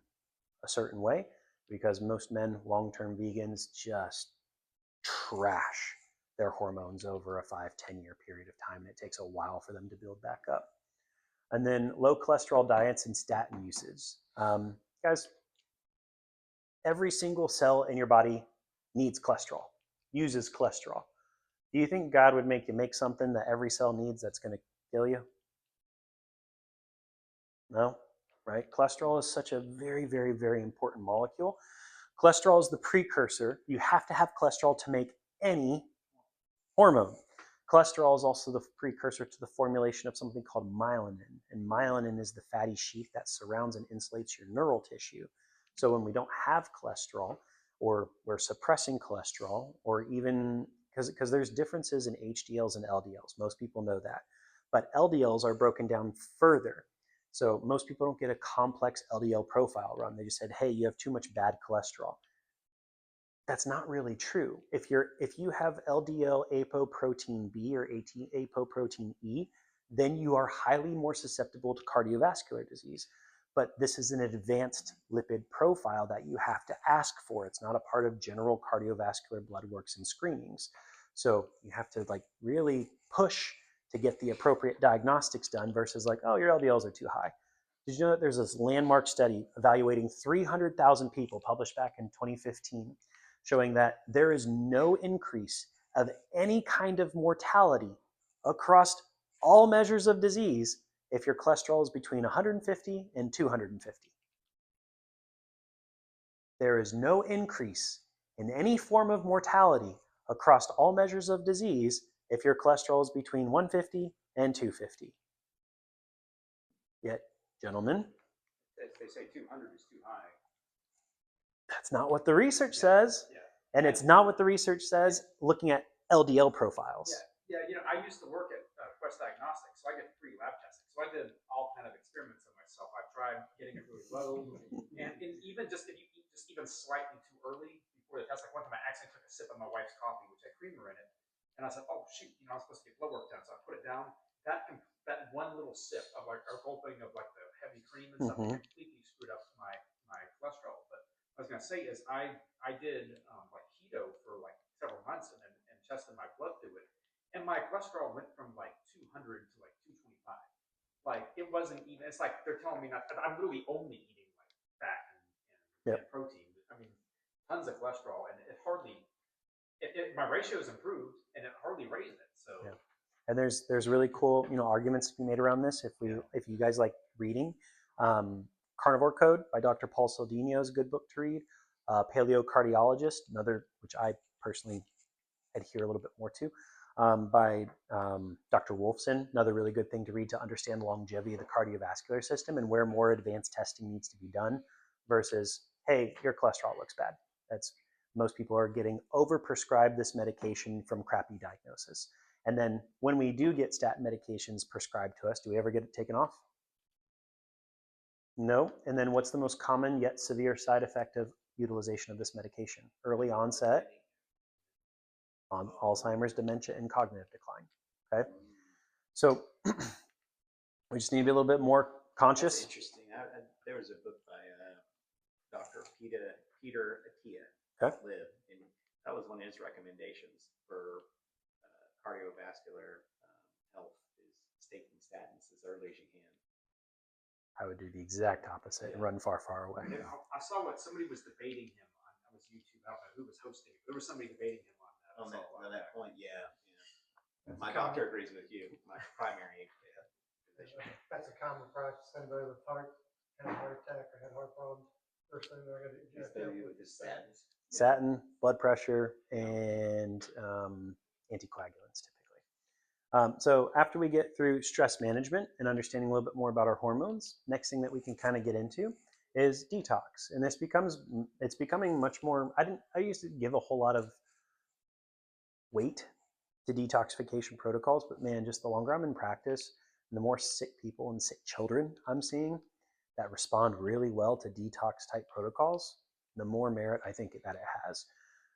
a certain way, because most men, long-term vegans, just trash their hormones over a 5-10 year period of time, and it takes a while for them to build back up. And then low cholesterol diets and statin usage. Guys, every single cell in your body needs cholesterol, uses cholesterol. Do you think God would make you make something that every cell needs that's going to kill you? No, right? Cholesterol is such a very, very, very important molecule. Cholesterol is the precursor. You have to have cholesterol to make any hormone. Cholesterol is also the precursor to the formulation of something called myelin. And myelin is the fatty sheath that surrounds and insulates your neural tissue. So when we don't have cholesterol, or we're suppressing cholesterol, or even because there's differences in HDLs and LDLs. Most people know that. But LDLs are broken down further. So most people don't get a complex LDL profile run. They just said, hey, you have too much bad cholesterol. That's not really true. If you have LDL apoprotein B or apoprotein E, then you are highly more susceptible to cardiovascular disease. But this is an advanced lipid profile that you have to ask for. It's not a part of general cardiovascular blood works and screenings. So you have to like really push to get the appropriate diagnostics done versus like, oh, your LDLs are too high. Did you know that there's this landmark study evaluating 300,000 people published back in 2015 showing that there is no increase of any kind of mortality across all measures of disease if your cholesterol is between 150 and 250. There is no increase in any form of mortality across all measures of disease if your cholesterol is between 150 and 250. Yet, gentlemen, If they say 200 is too high. that's not what the research says. Yeah. And it's not what the research says looking at LDL profiles. Yeah, I used to work at Quest Diagnostics, so I get free lab testing. So I did all kind of experiments on myself. I tried getting it really low, and even just if you eat just even slightly too early before the test, like one time I accidentally took a sip of my wife's coffee, which had creamer in it, and I said, "Oh shoot, I'm supposed to get blood work done." So I put it down. That one little sip of like a gulping of like the heavy cream and stuff completely screwed up my cholesterol. But what I was gonna say is I did like keto for like several months and tested my blood through it. And my cholesterol went from like 200 to like 225. Like it wasn't even. It's like they're telling me not. I'm literally only eating like fat and protein. I mean, tons of cholesterol, and it hardly. My ratios improved, and it hardly raised it. So. Yeah. And there's really cool arguments to be made around this. If you guys like reading, Carnivore Code by Dr. Paul Saldino is a good book to read. Paleocardiologist, another which I personally adhere a little bit more to. By Dr. Wolfson, another really good thing to read to understand the longevity of the cardiovascular system and where more advanced testing needs to be done versus, hey, your cholesterol looks bad. Most people are getting overprescribed this medication from crappy diagnosis. And then when we do get statin medications prescribed to us, do we ever get it taken off? No. And then what's the most common yet severe side effect of utilization of this medication? Early onset on Alzheimer's, dementia, and cognitive decline. Okay, so we just need to be a little bit more conscious. That's interesting. There was a book by Dr. Peter Attia, Live, and that was one of his recommendations for cardiovascular health is taking statins as early as you can. I would do the exact opposite and run far, far away. Yeah, I saw what somebody was debating him on. That was YouTube. I don't know who was hosting it. There was somebody debating him on that. On that point, yeah. My doctor agrees with you. My primary physician. That's a common practice. Anybody with heart had a heart attack or had heart problems, first thing they're going to do with the statins. Statin, blood pressure, and anticoagulants typically. So after we get through stress management and understanding a little bit more about our hormones, next thing that we can kind of get into is detox. And it's becoming much more, I used to give a whole lot of weight to detoxification protocols, but man, just the longer I'm in practice, and the more sick people and sick children I'm seeing that respond really well to detox type protocols, the more merit I think that it has.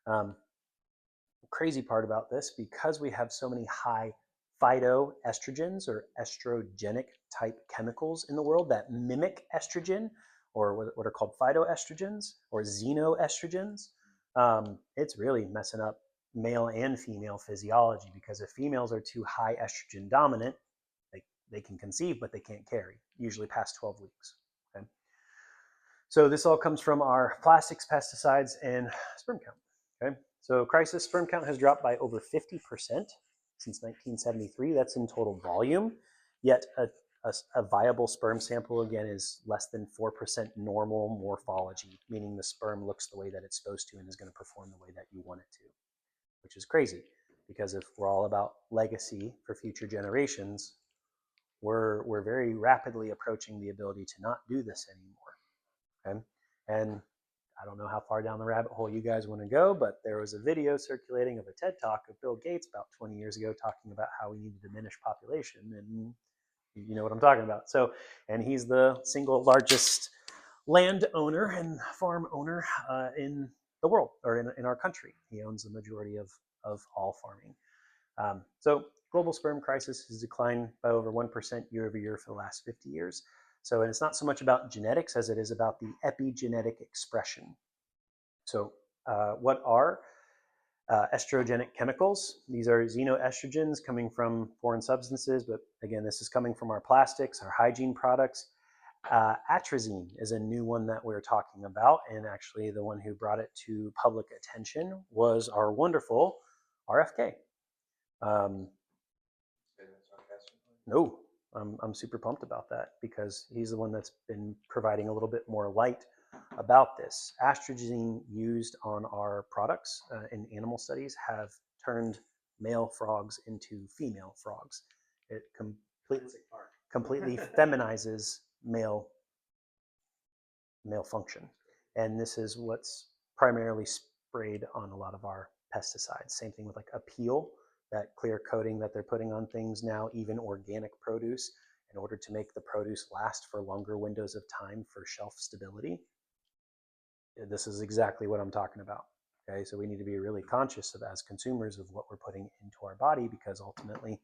The crazy part about this, because we have so many high phytoestrogens or estrogenic type chemicals in the world that mimic estrogen, or what are called phytoestrogens or xenoestrogens, it's really messing up male and female physiology, because if females are too high estrogen dominant, they can conceive, but they can't carry, usually past 12 weeks. Okay? So this all comes from our plastics, pesticides, and sperm count. Okay? So crisis sperm count has dropped by over 50% since 1973. That's in total volume. Yet a viable sperm sample, again, is less than 4% normal morphology, meaning the sperm looks the way that it's supposed to and is going to perform the way that you want it to, which is crazy because if we're all about legacy for future generations, we're very rapidly approaching the ability to not do this anymore. Okay, and I don't know how far down the rabbit hole you guys want to go, but there was a video circulating of a TED Talk of Bill Gates about 20 years ago talking about how we need to diminish population, and you know what I'm talking about. So, and he's the single largest land owner and farm owner in the world, or in our country. He owns the majority of all farming. So global sperm crisis has declined by over 1% year over year for the last 50 years. So, and it's not so much about genetics as it is about the epigenetic expression. So what are estrogenic chemicals? These are xenoestrogens coming from foreign substances, but again, this is coming from our plastics, our hygiene products. Atrazine is a new one that we're talking about, and actually the one who brought it to public attention was our wonderful RFK. No, I'm super pumped about that because he's the one that's been providing a little bit more light about this. Atrazine used on our products in animal studies have turned male frogs into female frogs. It completely feminizes male function. And this is what's primarily sprayed on a lot of our pesticides. Same thing with like Appeal, that clear coating that they're putting on things now, even organic produce, in order to make the produce last for longer windows of time for shelf stability. This is exactly what I'm talking about. Okay, so we need to be really conscious of, as consumers, of what we're putting into our body, because ultimately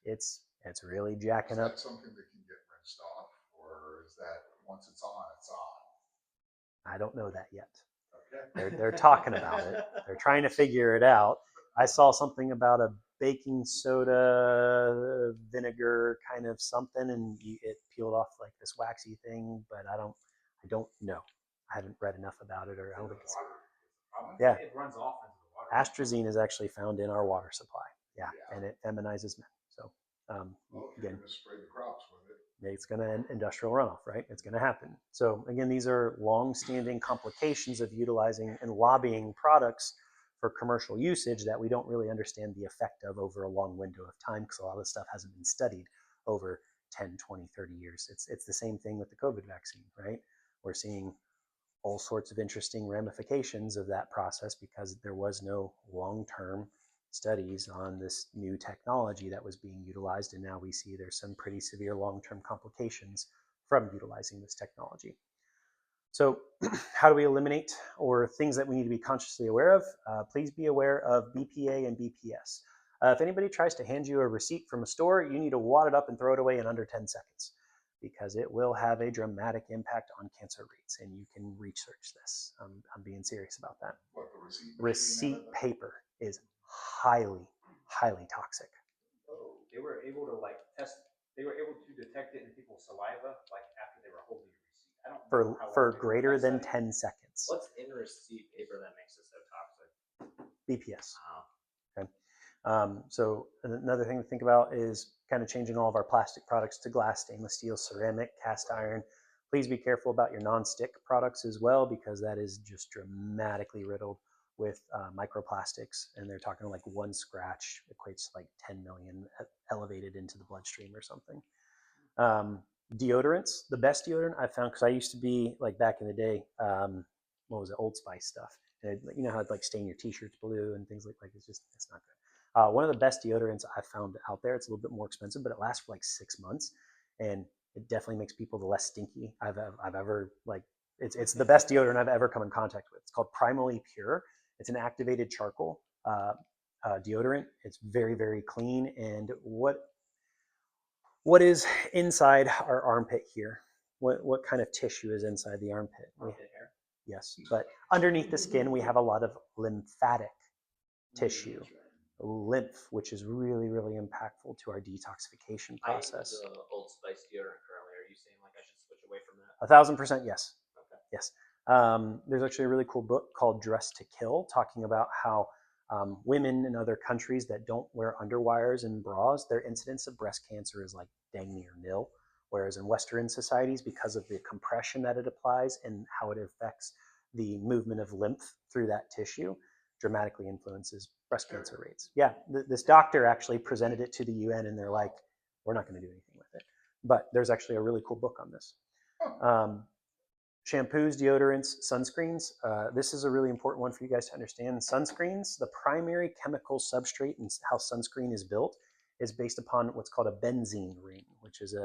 it's really jacking up. Is that something that can get rinsed off, or is that once it's on, it's on? I don't know that yet. Okay. They're talking about it. They're trying to figure it out. I saw something about a baking soda vinegar kind of something, and it peeled off like this waxy thing, but I don't know. I haven't read enough about it, or I don't think it's. Yeah. It runs off into the water. Astrazine is actually found in our water supply. Yeah, and it feminizes men. So again, going to spray the crops with it. It's going to industrial runoff, right? It's going to happen. So again, these are long-standing complications of utilizing and lobbying products for commercial usage that we don't really understand the effect of over a long window of time, because a lot of this stuff hasn't been studied over 10, 20, 30 years. It's the same thing with the COVID vaccine, right? We're seeing all sorts of interesting ramifications of that process because there was no long-term studies on this new technology that was being utilized, and now we see there's some pretty severe long-term complications from utilizing this technology. So how do we eliminate, or things that we need to be consciously aware of? Please be aware of BPA and BPS. If anybody tries to hand you a receipt from a store, you need to wad it up and throw it away in under 10 seconds, because it will have a dramatic impact on cancer rates, and you can research this. I'm being serious about that. What, the receipt? Receipt paper is highly, highly toxic. Oh, they were able to they were able to detect it in people's saliva, like after they were holding a receipt. I don't know how for greater than 10 seconds. What's in receipt paper that makes it so toxic? BPS. Wow. Okay. So another thing to think about is kind of changing all of our plastic products to glass, stainless steel, ceramic, cast iron. Please be careful about your non-stick products as well, because that is just dramatically riddled with microplastics, and they're talking like one scratch equates to like 10 million elevated into the bloodstream or something. Deodorants, the best deodorant I've found, because I used to be like back in the day, what was it, Old Spice stuff. And you know how it'd like stain your t-shirts blue and things like it's not good. One of the best deodorants I've found out there, it's a little bit more expensive, but it lasts for like 6 months, and it definitely makes people the less stinky I've ever like. It's the best deodorant I've ever come in contact with. It's called Primally Pure. It's an activated charcoal deodorant. It's very, very clean. And what is inside our armpit here? What kind of tissue is inside the armpit? Armpit hair. Yes, but underneath the skin, we have a lot of lymphatic tissue. Lymph, which is really, really impactful to our detoxification process. I use Old Spice deodorant currently. Are you saying like I should switch away from that? 1000% yes. Okay. Yes. There's actually a really cool book called Dress to Kill, talking about how women in other countries that don't wear underwires and bras, their incidence of breast cancer is like dang near nil. Whereas in Western societies, because of the compression that it applies and how it affects the movement of lymph through that tissue, dramatically influences breast cancer rates. Yeah, this doctor actually presented it to the UN, and they're like, we're not going to do anything with it. But there's actually a really cool book on this. Shampoos, deodorants, sunscreens. This is a really important one for you guys to understand. Sunscreens, the primary chemical substrate and how sunscreen is built is based upon what's called a benzene ring, which is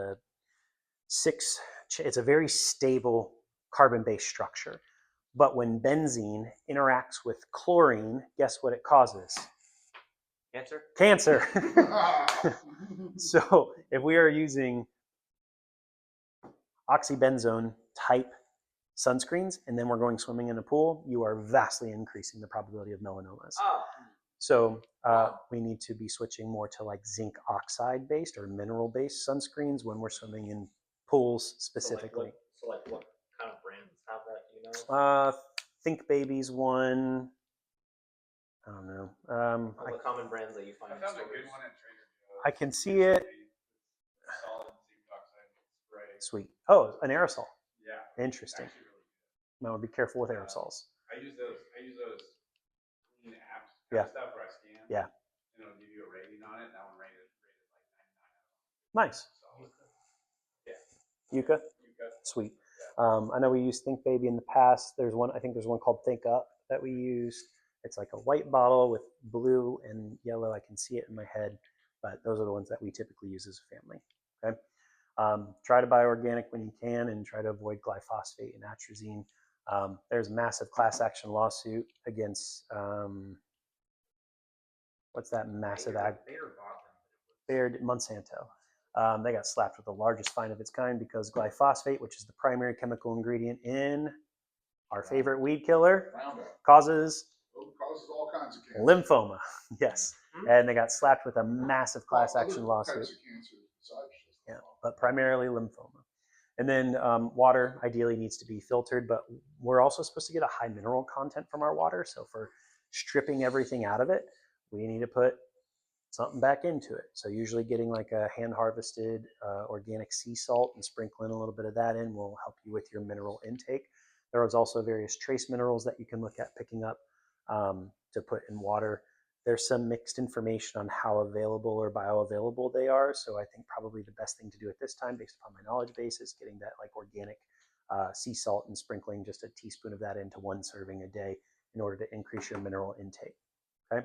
it's a very stable carbon-based structure. But when benzene interacts with chlorine, guess what it causes? Cancer? Cancer. So if we are using oxybenzone type sunscreens and then we're going swimming in a pool, you are vastly increasing the probability of melanomas. Oh. So we need to be switching more to like zinc oxide based or mineral based sunscreens when we're swimming in pools specifically. So like what kind of brands have that, you know? Think Baby's one. I don't know. All the common brands that you find I in found a stores. good one at Trader Joe's. I can see it. Solid zinc oxide spray. Sweet. Oh, an aerosol. Yeah. Interesting. Actually really good. No, be careful with aerosols. I use those clean apps kind Yeah. of stuff where I scan. Yeah. And it'll give you a rating on it. That one rated like 99 out of 100. Nice. Solid. Yeah. Yucca? Sweet. I know we used Think Baby in the past. I think there's one called Think Up that we used. It's like a white bottle with blue and yellow. I can see it in my head, but those are the ones that we typically use as a family. Okay. Try to buy organic when you can and try to avoid glyphosate and atrazine. There's a massive class action lawsuit against, what's that massive ag? Bayer, Monsanto. They got slapped with the largest fine of its kind because glyphosate, which is the primary chemical ingredient in our favorite weed killer, causes all kinds of cancer. lymphoma. Yes. And they got slapped with a massive class action lawsuit. Types of cancer besides just Yeah, but primarily lymphoma. And then water ideally needs to be filtered, but we're also supposed to get a high mineral content from our water. So for stripping everything out of it, we need to put something back into it. So usually getting like a hand harvested organic sea salt and sprinkling a little bit of that in will help you with your mineral intake. There is also various trace minerals that you can look at picking up to put in water. There's some mixed information on how available or bioavailable they are. So I think probably the best thing to do at this time, based upon my knowledge base, is getting that like organic sea salt and sprinkling just a teaspoon of that into one serving a day in order to increase your mineral intake. Okay.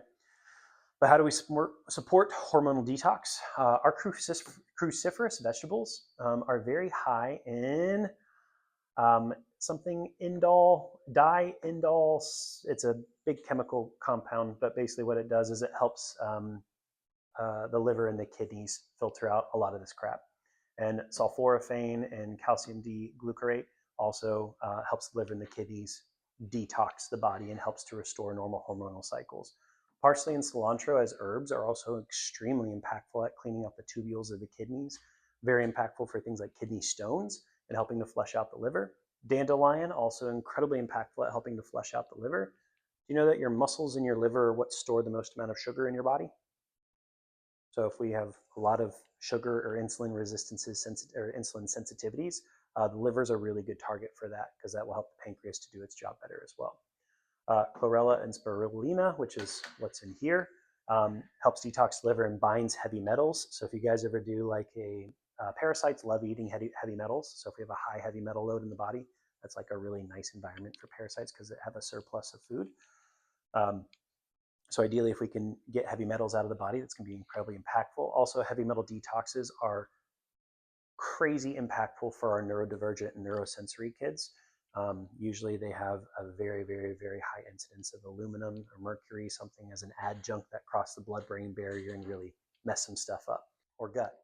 But how do we support hormonal detox? Our cruciferous vegetables are very high in something diindol. It's a big chemical compound, but basically what it does is it helps the liver and the kidneys filter out a lot of this crap. And sulforaphane and calcium D-glucarate also helps the liver and the kidneys detox the body and helps to restore normal hormonal cycles. Parsley and cilantro as herbs are also extremely impactful at cleaning up the tubules of the kidneys. Very impactful for things like kidney stones and helping to flush out the liver. Dandelion, also incredibly impactful at helping to flush out the liver. Do you know that your muscles and your liver are what store the most amount of sugar in your body? So if we have a lot of sugar or insulin resistances or insulin sensitivities, the liver is a really good target for that because that will help the pancreas to do its job better as well. Chlorella and spirulina, which is what's in here, helps detox the liver and binds heavy metals. So if you guys ever do like parasites love eating heavy metals. So if we have a high heavy metal load in the body, that's like a really nice environment for parasites because they have a surplus of food. So ideally, if we can get heavy metals out of the body, that's going to be incredibly impactful. Also, heavy metal detoxes are crazy impactful for our neurodivergent and neurosensory kids. Usually they have a very, very, very high incidence of aluminum or mercury, something as an adjunct that cross the blood-brain barrier and really mess some stuff up. Or gut.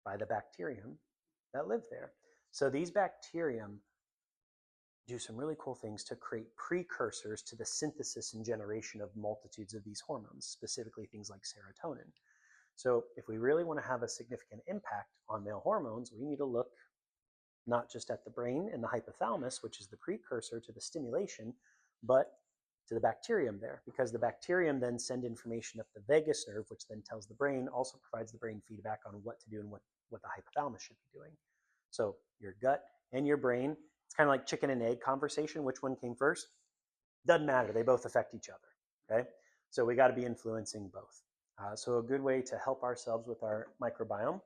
By the bacterium that live there. So these bacterium do some really cool things to create precursors to the synthesis and generation of multitudes of these hormones, specifically things like serotonin. So if we really want to have a significant impact on male hormones, we need to look not just at the brain and the hypothalamus, which is the precursor to the stimulation, but to the bacterium there, because the bacterium then send information up the vagus nerve, which then tells the brain, also provides the brain feedback on what to do and what the hypothalamus should be doing. So your gut and your brain, it's kind of like chicken and egg conversation. Which one came first? Doesn't matter. They both affect each other. Okay, so we got to be influencing both. So a good way to help ourselves with our microbiome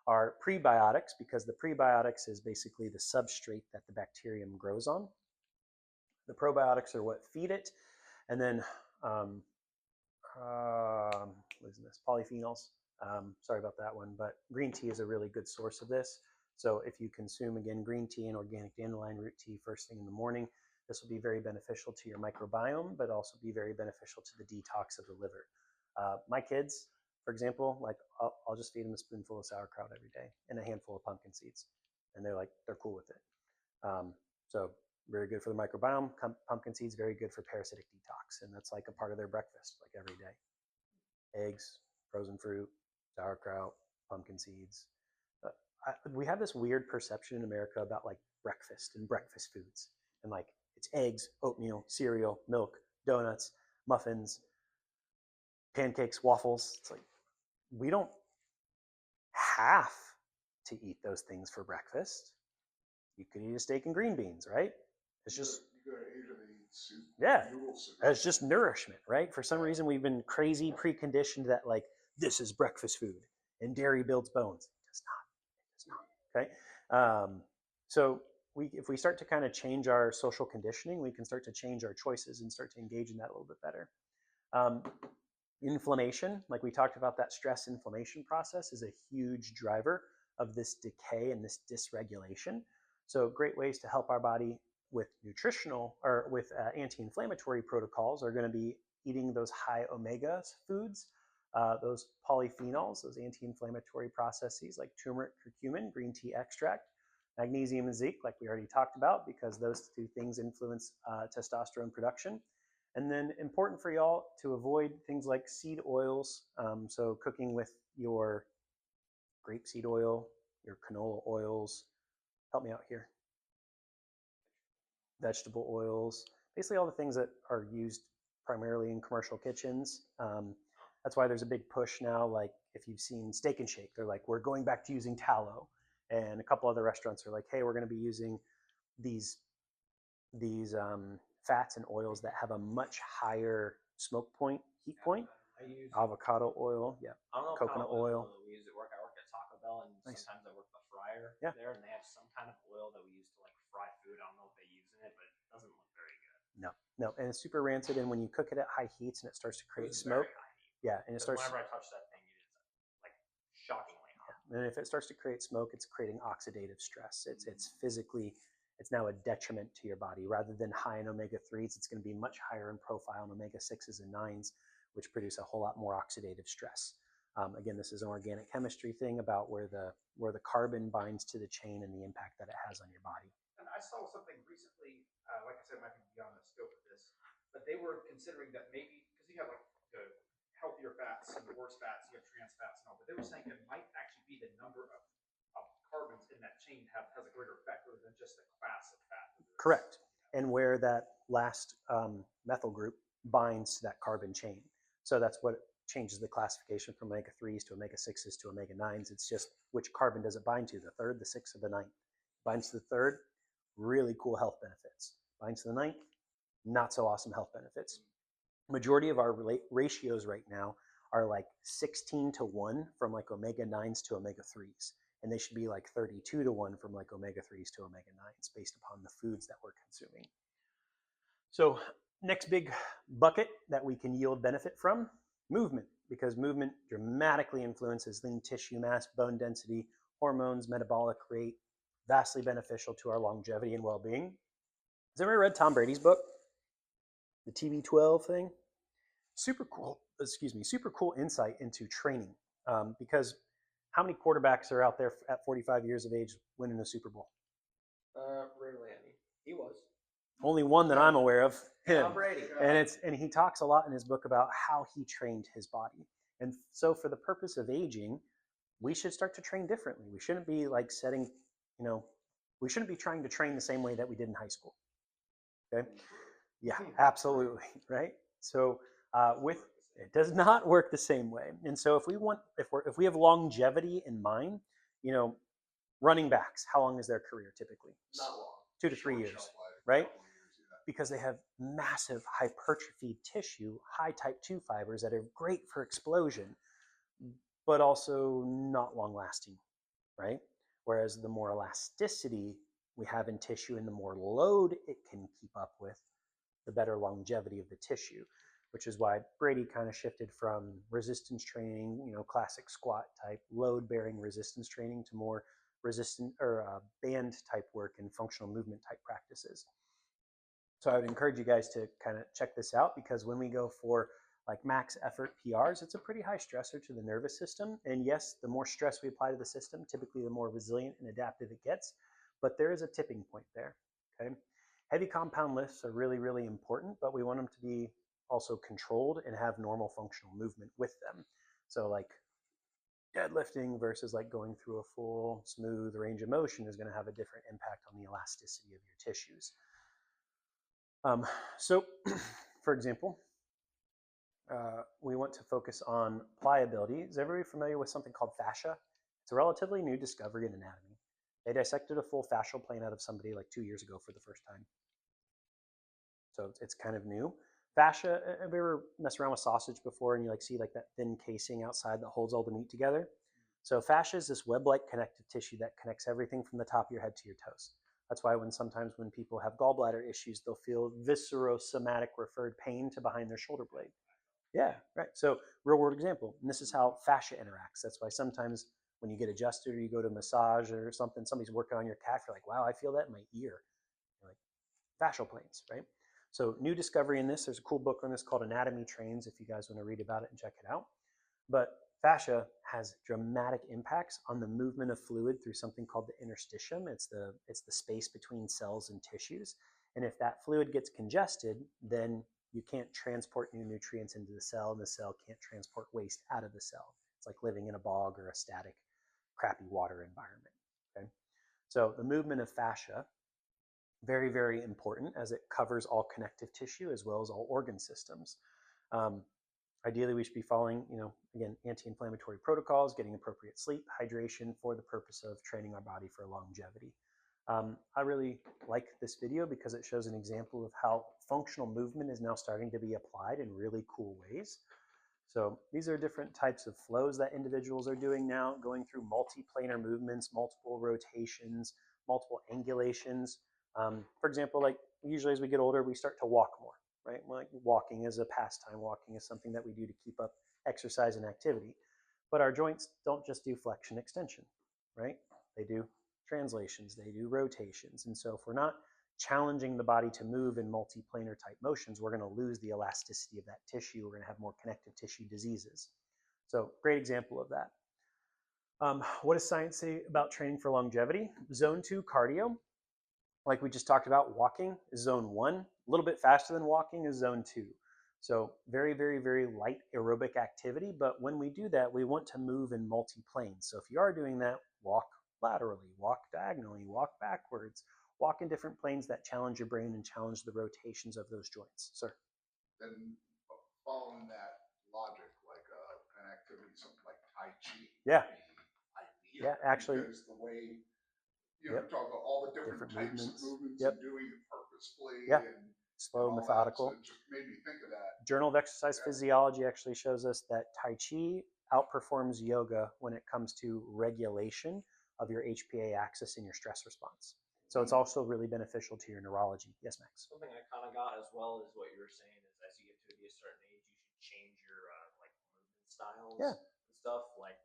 are prebiotics, because the prebiotics is basically the substrate that the bacterium grows on. The probiotics are what feed it, and then what is this? Polyphenols. Sorry about that one, but green tea is a really good source of this. So if you consume, again, green tea and organic dandelion root tea first thing in the morning, this will be very beneficial to your microbiome, but also be very beneficial to the detox of the liver. My kids, for example, like I'll just feed them a spoonful of sauerkraut every day and a handful of pumpkin seeds, and they're cool with it. So very good for the microbiome. Pumpkin seeds, very good for parasitic detox, and that's like a part of their breakfast, like every day. Eggs, frozen fruit, sauerkraut, pumpkin seeds. We have this weird perception in America about like breakfast and breakfast foods, and like it's eggs, oatmeal, cereal, milk, donuts, muffins, pancakes, waffles. It's like we don't have to eat those things for breakfast. You could eat a steak and green beans, right? It's just you go to Asia, they eat soup. Yeah, Noodle soup. it's just nourishment, right? For some reason, we've been crazy preconditioned that like this is breakfast food and dairy builds bones. It does not. It does not. Okay, so if we start to kind of change our social conditioning, we can start to change our choices and start to engage in that a little bit better. Inflammation, like we talked about, that stress inflammation process is a huge driver of this decay and this dysregulation. So great ways to help our body with nutritional or with anti-inflammatory protocols are going to be eating those high omega foods, those polyphenols, those anti-inflammatory processes like turmeric, curcumin, green tea extract, magnesium and zinc, like we already talked about, because those two things influence testosterone production. And then important for y'all to avoid things like seed oils. So cooking with your grapeseed oil, your canola oils. Help me out here. Vegetable oils, basically all the things that are used primarily in commercial kitchens. That's why there's a big push now. Like if you've seen Steak and Shake, they're like, we're going back to using tallow. And a couple other restaurants are like, hey, we're going to be using these fats and oils that have a much higher smoke point, heat point. I use Avocado oil, yeah, I don't know coconut what oil. we use at work. I work at Taco Bell, and Nice. sometimes I work the fryer Yeah. there, and they have some kind of oil that we use to like fry food. I don't know what they use in it, but it doesn't look very good. No, and it's super rancid. And when you cook it at high heats and it starts to create smoke, yeah, and it starts. Whenever I touch that thing, it is like shockingly hot. And if it starts to create smoke, it's creating oxidative stress. It's physically, it's now a detriment to your body. Rather than high in omega-3s, it's going to be much higher in profile in omega-6s and 9s, which produce a whole lot more oxidative stress. Again, this is an organic chemistry thing about where the carbon binds to the chain and the impact that it has on your body. And I saw something recently, like I said, it might be beyond the scope of this, but they were considering that maybe, because you have like the healthier fats and the worse fats, you have trans fats and all, but they were saying it might actually be the number of carbons in that chain has a greater effect rather than just the class of fat. Correct. And where that last methyl group binds to that carbon chain. So that's what changes the classification from omega-3s to omega-6s to omega-9s. It's just which carbon does it bind to, the third, the sixth, or the ninth. Binds to the third, really cool health benefits. Binds to the ninth, not so awesome health benefits. Majority of our ratios right now are like 16-1 from like omega-9s to omega-3s. And they should be like 32-1 from like omega-3s to omega-9s based upon the foods that we're consuming. So next big bucket that we can yield benefit from, movement, because movement dramatically influences lean tissue mass, bone density, hormones, metabolic rate, vastly beneficial to our longevity and well-being. Has everybody read Tom Brady's book? The TB12 thing? Super cool insight into training, because how many quarterbacks are out there at 45 years of age winning a Super Bowl? Rarely any. He was. Only one that I'm aware of, him. Tom Brady. And he talks a lot in his book about how he trained his body. And so for the purpose of aging, we should start to train differently. We shouldn't be like we shouldn't be trying to train the same way that we did in high school. Okay? Yeah, absolutely, right? So it does not work the same way. And so if we have longevity in mind, running backs, how long is their career typically? Not long. 2 to 3 years, right? because they have massive hypertrophied tissue, high type 2 fibers that are great for explosion, but also not long lasting, right? Whereas the more elasticity we have in tissue and the more load it can keep up with, the better longevity of the tissue, which is why Brady kind of shifted from resistance training, classic squat type, load bearing resistance training to more resistant or band type work and functional movement type practices. So I would encourage you guys to kind of check this out, because when we go for like max effort PRs, it's a pretty high stressor to the nervous system. And yes, the more stress we apply to the system, typically the more resilient and adaptive it gets. But there is a tipping point there. Okay. Heavy compound lifts are really, really important, but we want them to be also controlled and have normal functional movement with them. So like deadlifting versus like going through a full smooth range of motion is going to have a different impact on the elasticity of your tissues. So for example, we want to focus on pliability. Is everybody familiar with something called fascia? It's a relatively new discovery in anatomy. They dissected a full fascial plane out of somebody like 2 years ago for the first time. So it's kind of new. Fascia, have you ever messed around with sausage before and you like see like that thin casing outside that holds all the meat together? So fascia is this web-like connective tissue that connects everything from the top of your head to your toes. That's why sometimes when people have gallbladder issues, they'll feel viscerosomatic referred pain to behind their shoulder blade. Yeah, right. So real world example, and this is how fascia interacts. That's why sometimes when you get adjusted or you go to massage or something, somebody's working on your calf, you're like, wow, I feel that in my ear. You're like, fascial planes, right? So new discovery in this, there's a cool book on this called Anatomy Trains if you guys want to read about it and check it out. But fascia has dramatic impacts on the movement of fluid through something called the interstitium. It's the space between cells and tissues. And if that fluid gets congested, then you can't transport new nutrients into the cell, and the cell can't transport waste out of the cell. It's like living in a bog or a static, crappy water environment. Okay? So the movement of fascia, very, very important, as it covers all connective tissue as well as all organ systems. Ideally, we should be following, again, anti-inflammatory protocols, getting appropriate sleep, hydration for the purpose of training our body for longevity. I really like this video because it shows an example of how functional movement is now starting to be applied in really cool ways. So these are different types of flows that individuals are doing now, going through multiplanar movements, multiple rotations, multiple angulations. For example, like usually as we get older, we start to walk more, right? Like walking is a pastime. Walking is something that we do to keep up exercise and activity. But our joints don't just do flexion extension, right? They do translations, they do rotations. And so if we're not challenging the body to move in multiplanar type motions, we're going to lose the elasticity of that tissue. We're going to have more connective tissue diseases. So great example of that. What does science say about training for longevity? Zone 2 cardio, like we just talked about, walking is zone 1. A little bit faster than walking is zone 2. So very, very, very light aerobic activity. But when we do that, we want to move in multi-planes. So if you are doing that, walk laterally, walk diagonally, walk backwards, walk in different planes that challenge your brain and challenge the rotations of those joints. Sir? Then following that logic, like an activity, something like Tai Chi, Yeah. would be ideal. Yeah, actually. Because the way, talk about all the different types of movements Yep. and doing it purposefully. Yeah. And slow, and methodical. So it just made me think of that. Journal of Exercise Physiology actually shows us that Tai Chi outperforms yoga when it comes to regulation of your HPA axis and your stress response. So it's also really beneficial to your neurology. Yes, Max? Something I kind of got as well as what you were saying is as you get to be a certain age, you should change your like movement styles and stuff. Like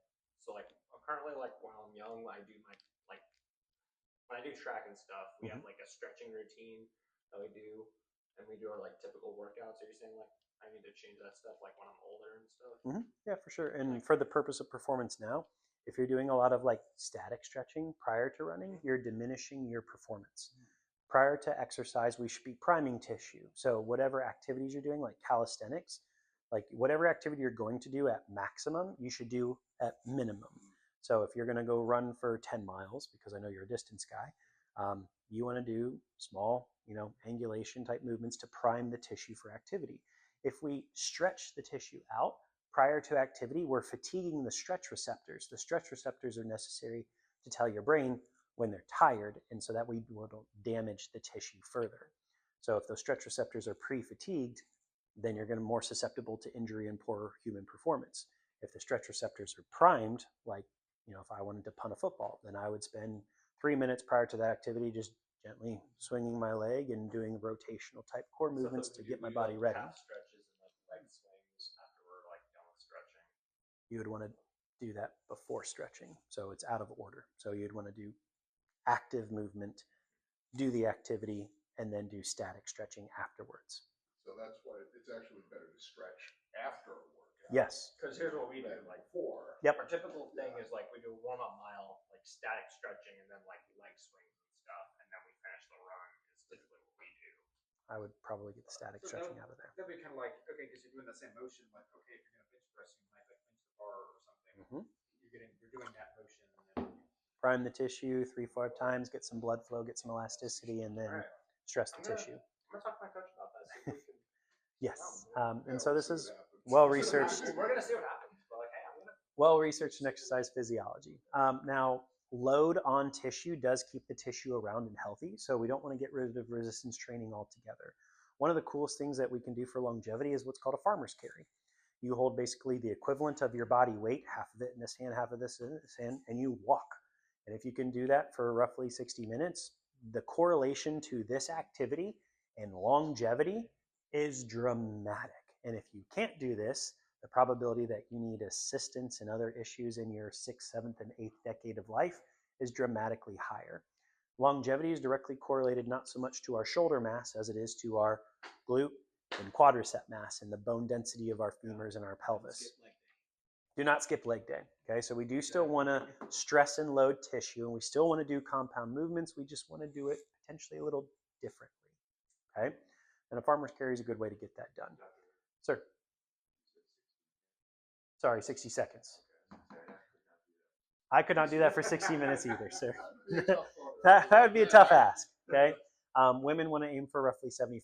currently, like when I'm young, I do my like when I do track and stuff, we have like a stretching routine that we do, and we do our like typical workouts. Are you saying like I need to change that stuff like when I'm older and stuff? Yeah, for sure. And for the purpose of performance now, if you're doing a lot of like static stretching prior to running, you're diminishing your performance. Prior to exercise, we should be priming tissue. So whatever activities you're doing, like calisthenics, like whatever activity you're going to do at maximum, you should do at minimum. So if you're going to go run for 10 miles, because I know you're a distance guy, you want to do small, angulation type movements to prime the tissue for activity. If we stretch the tissue out prior to activity, we're fatiguing the stretch receptors. The stretch receptors are necessary to tell your brain when they're tired, and so that we don't damage the tissue further. So if those stretch receptors are pre-fatigued, then you're going to be more susceptible to injury and poor human performance. If the stretch receptors are primed, like, if I wanted to punt a football, then I would spend 3 minutes prior to that activity just gently swinging my leg and doing rotational type core movements to get my body ready. Calf stretches and leg swings after we're done with stretching. You would want to do that before stretching, so it's out of order. So you'd want to do active movement, do the activity, and then do static stretching afterwards. So that's why it's actually better to stretch after a workout. Yes. Because here's what we do, before. Yep. Our typical thing is we do a warm-up mile, static stretching, and then leg swings and stuff, and then we finish the run is typically what we do. I would probably get the static stretching out of there. That'd be kind of okay, because you're doing the same motion, okay, if you're going to bench press, you might bench the bar or something. You're doing that motion, and then prime the tissue 3-4 times, get some blood flow, get some elasticity, and then stress the tissue. I'm going to talk to my coach about that. See if we can Yes. And so this is well-researched. We're going to see what happens. But hey, I'm going to. Well-researched in exercise physiology. Now, load on tissue does keep the tissue around and healthy, so we don't want to get rid of resistance training altogether. One of the coolest things that we can do for longevity is what's called a farmer's carry. You hold basically the equivalent of your body weight, half of it in this hand, half of this in this hand, and you walk. And if you can do that for roughly 60 minutes, the correlation to this activity and longevity is dramatic. And if you can't do this, the probability that you need assistance and other issues in your 6th, 7th, and 8th decade of life is dramatically higher. Longevity is directly correlated not so much to our shoulder mass as it is to our glute and quadricep mass and the bone density of our femurs and our pelvis. Do not skip leg day. Okay, so we do still want to stress and load tissue, and we still want to do compound movements. We just want to do it potentially a little differently. Okay, and a farmer's carry is a good way to get that done. Sir. Sorry, 60 seconds. I could not do that for 60 minutes either, sir. that would be a tough ask. Okay. Women want to aim for roughly 75%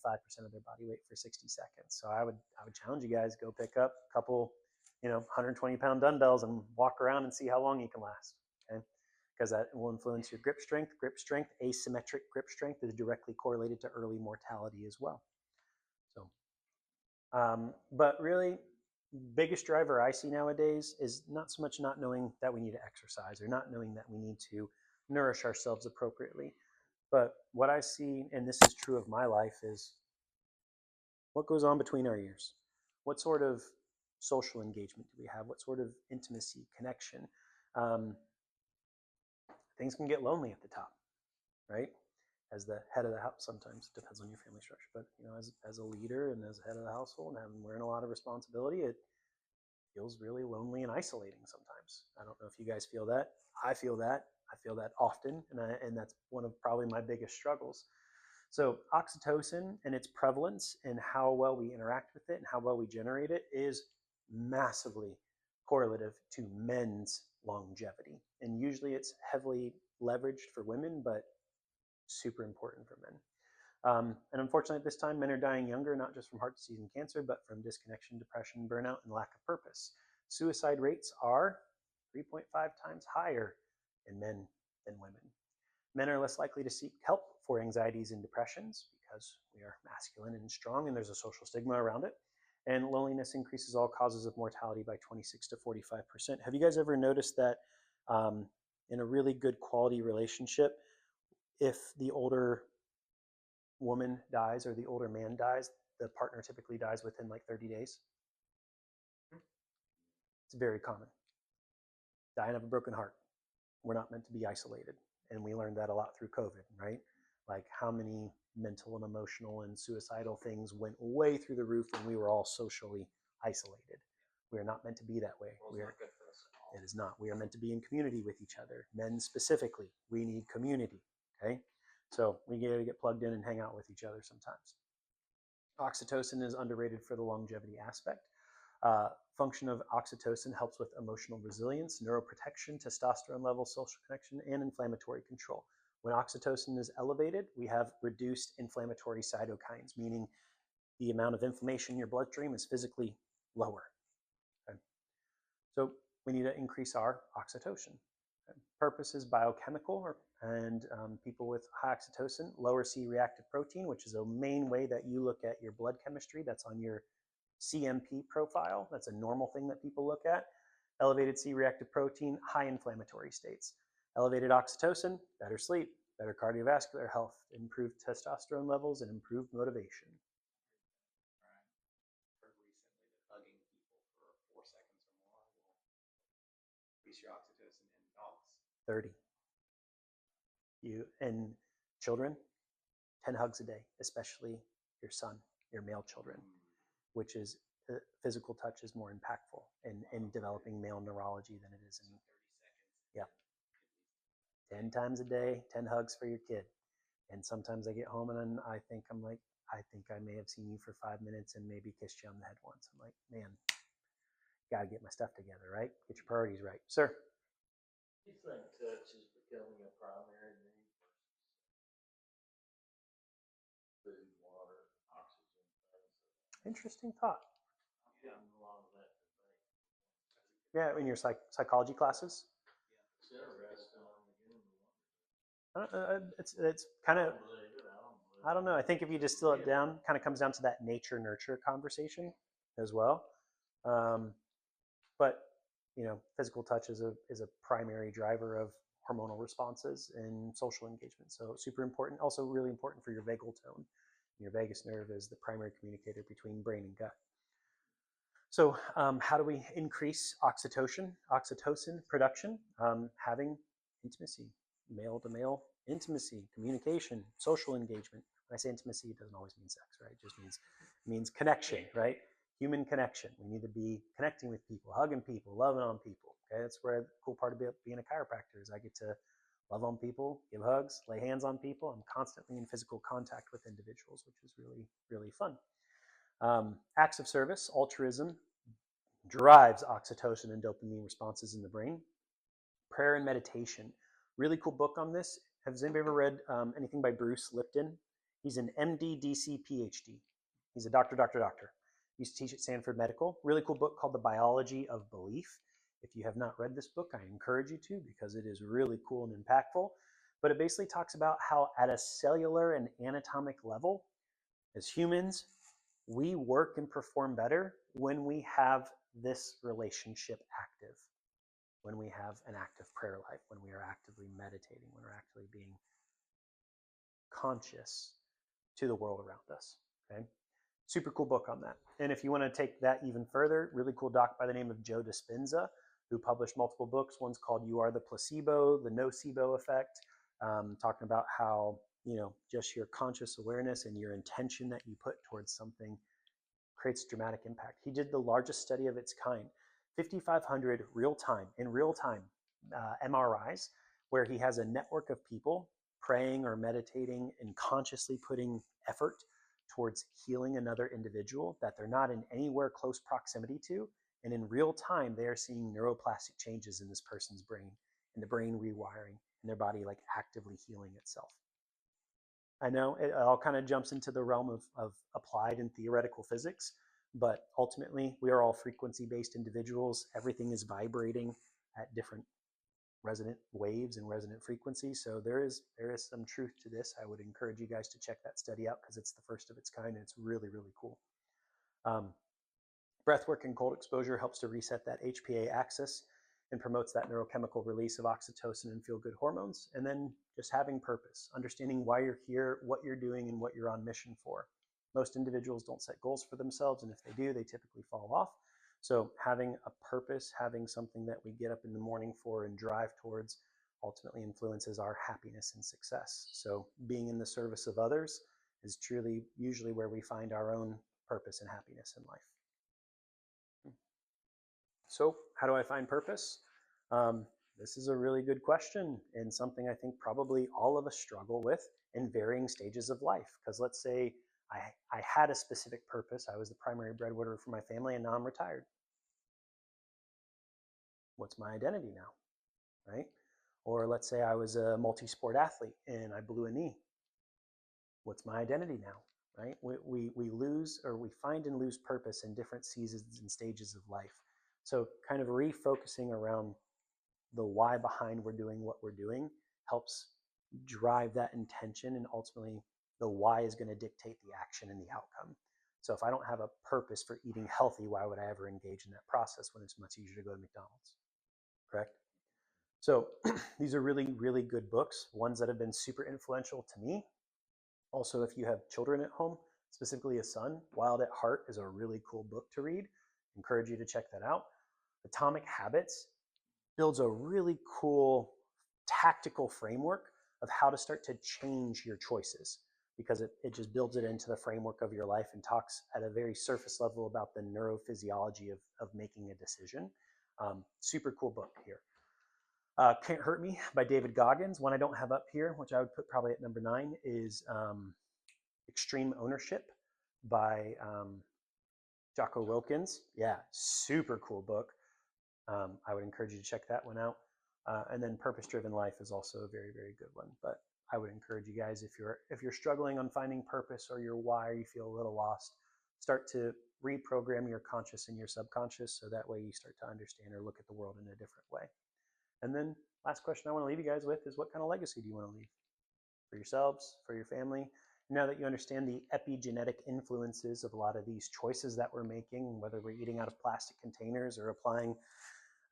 of their body weight for 60 seconds. So I would challenge you guys, go pick up a couple, 120-pound dumbbells and walk around and see how long you can last. Okay, because that will influence your grip strength. Grip strength, asymmetric grip strength, is directly correlated to early mortality as well. So, but really, biggest driver I see nowadays is not so much not knowing that we need to exercise or not knowing that we need to nourish ourselves appropriately. But what I see, and this is true of my life, is what goes on between our ears. What sort of social engagement do we have? What sort of intimacy, connection? Things can get lonely at the top, right? As the head of the house, sometimes it depends on your family structure, but as a leader and as head of the household and wearing a lot of responsibility, it feels really lonely and isolating sometimes. I don't know if you guys feel that. I feel that. I feel that often, and that's one of probably my biggest struggles. So oxytocin and its prevalence and how well we interact with it and how well we generate it is massively correlative to men's longevity. And usually it's heavily leveraged for women, but super important for men. And unfortunately, at this time, men are dying younger, not just from heart disease and cancer, but from disconnection, depression, burnout, and lack of purpose. Suicide rates are 3.5 times higher in men than women. Men are less likely to seek help for anxieties and depressions because we are masculine and strong, and there's a social stigma around it. And loneliness increases all causes of mortality by 26 to 45%. Have you guys ever noticed that in a really good quality relationship, if the older woman dies or the older man dies, the partner typically dies within 30 days? It's very common. Dying of a broken heart. We're not meant to be isolated. And we learned that a lot through COVID, right? Like how many mental and emotional and suicidal things went way through the roof when we were all socially isolated. We are not meant to be that way. It is not. We are meant to be in community with each other. Men specifically, we need community, okay? So we got to get plugged in and hang out with each other sometimes. Oxytocin is underrated for the longevity aspect. Function of oxytocin helps with emotional resilience, neuroprotection, testosterone levels, social connection, and inflammatory control. When oxytocin is elevated, we have reduced inflammatory cytokines, meaning the amount of inflammation in your bloodstream is physically lower. Okay? So we need to increase our oxytocin. Okay? Purpose is biochemical, or And people with high oxytocin, lower C-reactive protein, which is a main way that you look at your blood chemistry. That's on your CMP profile. That's a normal thing that people look at. Elevated C-reactive protein, high inflammatory states. Elevated oxytocin, better sleep, better cardiovascular health, improved testosterone levels, and improved motivation. Heard recently that hugging people for 4 seconds or more will increase your oxytocin in dogs. 30. And children, 10 hugs a day, especially your son, your male children, which is physical touch is more impactful in developing male neurology than it is in 30 seconds. Yeah. 10 times a day, 10 hugs for your kid. And sometimes I get home and I think I may have seen you for 5 minutes and maybe kissed you on the head once. I'm like, man, got to get my stuff together, right? Get your priorities right. Sir? Do you think touch is becoming a primary need versus food, water, oxygen, things? Interesting thought. I'm getting a lot of that debate. Yeah, in your psychology classes? It's interesting. I'm beginning to It's kind of, wonder. I don't believe it. I don't believe I don't know. I think if you distill it down, kind of comes down to that nature-nurture conversation as well. But physical touch is a primary driver of hormonal responses and social engagement. So super important. Also really important for your vagal tone. Your vagus nerve is the primary communicator between brain and gut. So how do we increase oxytocin production? Having intimacy, male to male intimacy, communication, social engagement. When I say intimacy, it doesn't always mean sex, right? It just means connection, right? Human connection. We need to be connecting with people, hugging people, loving on people. Okay, that's where the cool part of being a chiropractor is I get to love on people, give hugs, lay hands on people. I'm constantly in physical contact with individuals, which is really, really fun. Acts of service, altruism, drives oxytocin and dopamine responses in the brain. Prayer and meditation. Really cool book on this. Has anybody ever read anything by Bruce Lipton? He's an MD, DC, PhD. He's a doctor. He used to teach at Stanford Medical. Really cool book called The Biology of Belief. If you have not read this book, I encourage you to because it is really cool and impactful. But it basically talks about how at a cellular and anatomic level, as humans, we work and perform better when we have this relationship active, when we have an active prayer life, when we are actively meditating, when we're actively being conscious to the world around us. Okay, super cool book on that. And if you want to take that even further, really cool doc by the name of Joe Dispenza, who published multiple books. One's called "You Are the Placebo," the nocebo effect, talking about how just your conscious awareness and your intention that you put towards something creates dramatic impact. He did the largest study of its kind, 5,500 real-time MRIs, where he has a network of people praying or meditating and consciously putting effort towards healing another individual that they're not in anywhere close proximity to. And in real time, they are seeing neuroplastic changes in this person's brain and the brain rewiring and their body like actively healing itself. I know it all kind of jumps into the realm of applied and theoretical physics, but ultimately we are all frequency-based individuals. Everything is vibrating at different resonant waves and resonant frequencies. So there is some truth to this. I would encourage you guys to check that study out because it's the first of its kind and it's really, really cool. Breathwork and cold exposure helps to reset that HPA axis and promotes that neurochemical release of oxytocin and feel-good hormones. And then just having purpose, understanding why you're here, what you're doing, and what you're on mission for. Most individuals don't set goals for themselves, and if they do, they typically fall off. So having a purpose, having something that we get up in the morning for and drive towards ultimately influences our happiness and success. So being in the service of others is truly usually where we find our own purpose and happiness in life. So how do I find purpose? This is a really good question and something I think probably all of us struggle with in varying stages of life. Because let's say I had a specific purpose. I was the primary breadwinner for my family and now I'm retired. What's my identity now, right? Or let's say I was a multi-sport athlete and I blew a knee. What's my identity now, right? We lose or we find and lose purpose in different seasons and stages of life. So kind of refocusing around the why behind we're doing what we're doing helps drive that intention, and ultimately the why is going to dictate the action and the outcome. So if I don't have a purpose for eating healthy, why would I ever engage in that process when it's much easier to go to McDonald's? Correct? So these are really, really good books, ones that have been super influential to me. Also, if you have children at home, specifically a son, Wild at Heart is a really cool book to read. Encourage you to check that out. Atomic Habits builds a really cool tactical framework of how to start to change your choices, because it just builds it into the framework of your life and talks at a very surface level about the neurophysiology of making a decision. Super cool book here. Can't Hurt Me by David Goggins. One I don't have up here, which I would put probably at number 9, is Extreme Ownership by Jocko Wilkins. Yeah, super cool book. I would encourage you to check that one out. And then Purpose Driven Life is also a very, very good one. But I would encourage you guys, if you're struggling on finding purpose or your why, or you feel a little lost, start to reprogram your conscious and your subconscious, so that way you start to understand or look at the world in a different way. And then last question I want to leave you guys with is, what kind of legacy do you want to leave for yourselves, for your family? Now that you understand the epigenetic influences of a lot of these choices that we're making, whether we're eating out of plastic containers or applying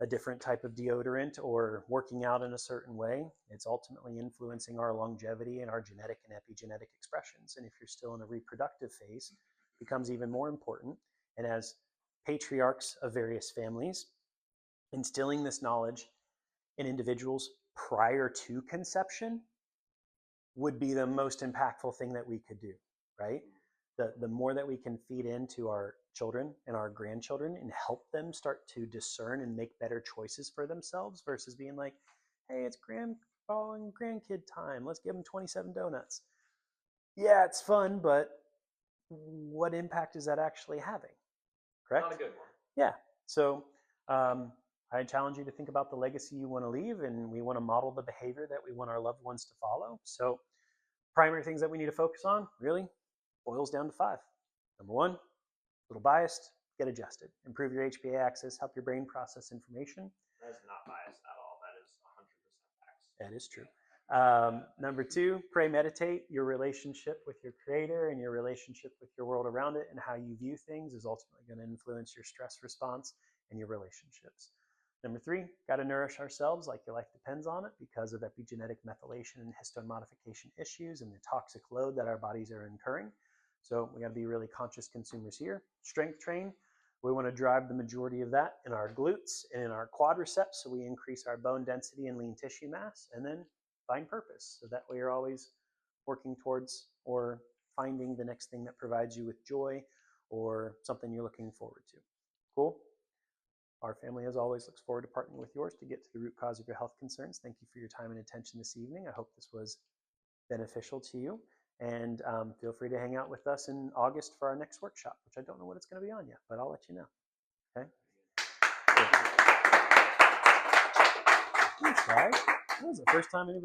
a different type of deodorant or working out in a certain way, it's ultimately influencing our longevity and our genetic and epigenetic expressions. And if you're still in a reproductive phase, it becomes even more important. And as patriarchs of various families, instilling this knowledge in individuals prior to conception would be the most impactful thing that we could do, right? The more that we can feed into our children and our grandchildren and help them start to discern and make better choices for themselves, versus being like, hey, it's grandpa and grandkid time, let's give them 27 donuts. Yeah, it's fun, but what impact is that actually having? Correct? Not a good one. Yeah. So I challenge you to think about the legacy you want to leave, and we want to model the behavior that we want our loved ones to follow. So primary things that we need to focus on really boils down to 5. Number 1, a little biased, get adjusted. Improve your HPA axis, help your brain process information. That is not biased at all. That is 100% facts. That is true. Number 2, pray, meditate. Your relationship with your creator and your relationship with your world around it and how you view things is ultimately going to influence your stress response and your relationships. Number 3, got to nourish ourselves like your life depends on it, because of epigenetic methylation and histone modification issues and the toxic load that our bodies are incurring. So we got to be really conscious consumers here. Strength train. We want to drive the majority of that in our glutes and in our quadriceps, so we increase our bone density and lean tissue mass. And then find purpose, so that way you're always working towards or finding the next thing that provides you with joy or something you're looking forward to. Cool? Our family, as always, looks forward to partnering with yours to get to the root cause of your health concerns. Thank you for your time and attention this evening. I hope this was beneficial to you. And feel free to hang out with us in August for our next workshop, which I don't know what it's going to be on yet, but I'll let you know. Okay? Thanks, guys. That was the first time anybody